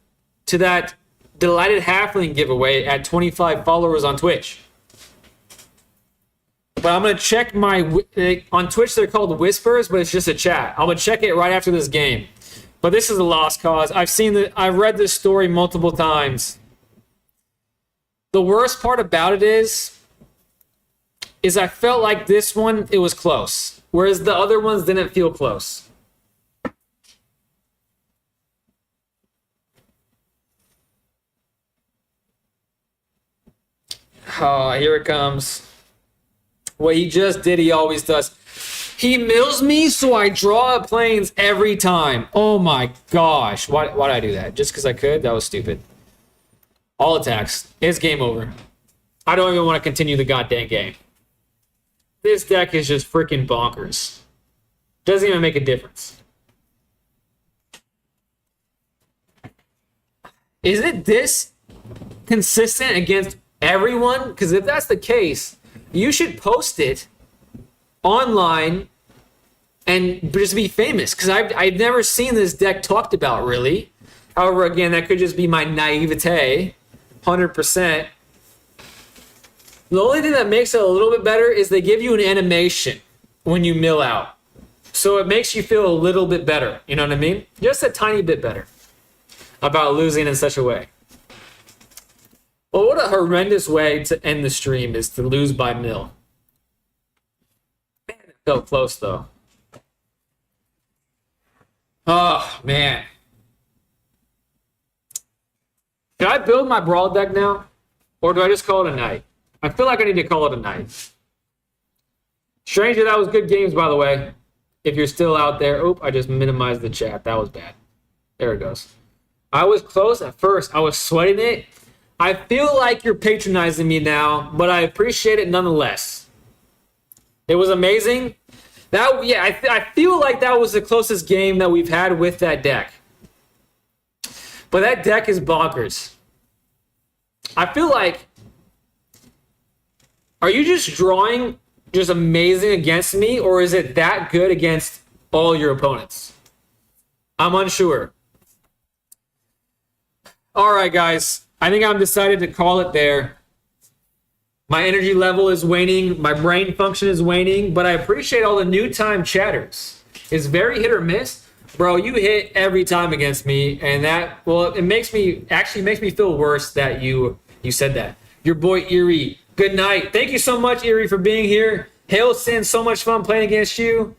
to that Delighted Halfling giveaway at 25 followers on Twitch. But I'm going to check my... On Twitch, they're called Whispers, but it's just a chat. I'm going to check it right after this game. But this is a lost cause. I've read this story multiple times. The worst part about it is I felt like this one, it was close. Whereas the other ones didn't feel close. Oh, here it comes. What he just did, he always does. He mills me, so I draw planes every time. Oh my gosh. Why did I do that? Just because I could? That was stupid. All attacks. It's game over. I don't even want to continue the goddamn game. This deck is just freaking bonkers. Doesn't even make a difference. Is it this consistent against everyone? Because if that's the case, you should post it online and just be famous. Because I've never seen this deck talked about, really. However, again, that could just be my naivete. 100%. The only thing that makes it a little bit better is they give you an animation when you mill out. So it makes you feel a little bit better. You know what I mean? Just a tiny bit better about losing in such a way. Well, what a horrendous way to end the stream is to lose by mill. Man, it felt close, though. Oh, man. Should I build my Brawl deck now? Or do I just call it a night? I feel like I need to call it a night. Stranger, that was good games, by the way. If you're still out there. Oop, I just minimized the chat. That was bad. There it goes. I was close at first. I was sweating it. I feel like you're patronizing me now, but I appreciate it nonetheless. It was amazing. I feel like that was the closest game that we've had with that deck. But that deck is bonkers. I feel like... Are you just drawing just amazing against me, or is it that good against all your opponents? I'm unsure. All right, guys. I think I'm decided to call it there. My energy level is waning. My brain function is waning. But I appreciate all the new time chatters. It's very hit or miss. Bro, you hit every time against me. And that, well, it makes me feel worse that you said that. Your boy Eerie. Good night. Thank you so much, Eerie, for being here. Hail Sin, so much fun playing against you.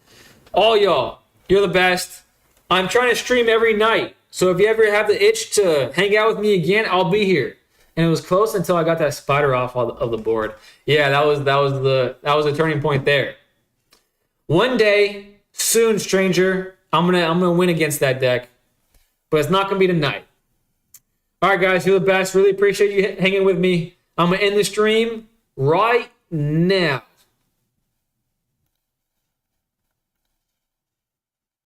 All y'all, you're the best. I'm trying to stream every night. So if you ever have the itch to hang out with me again, I'll be here. and it was close until I got that spider off of the board. Yeah, that was the turning point there. One day, soon, stranger, I'm gonna win against that deck, but it's not gonna be tonight. All right, guys, you're the best. Really appreciate you hanging with me. I'm gonna end the stream right now.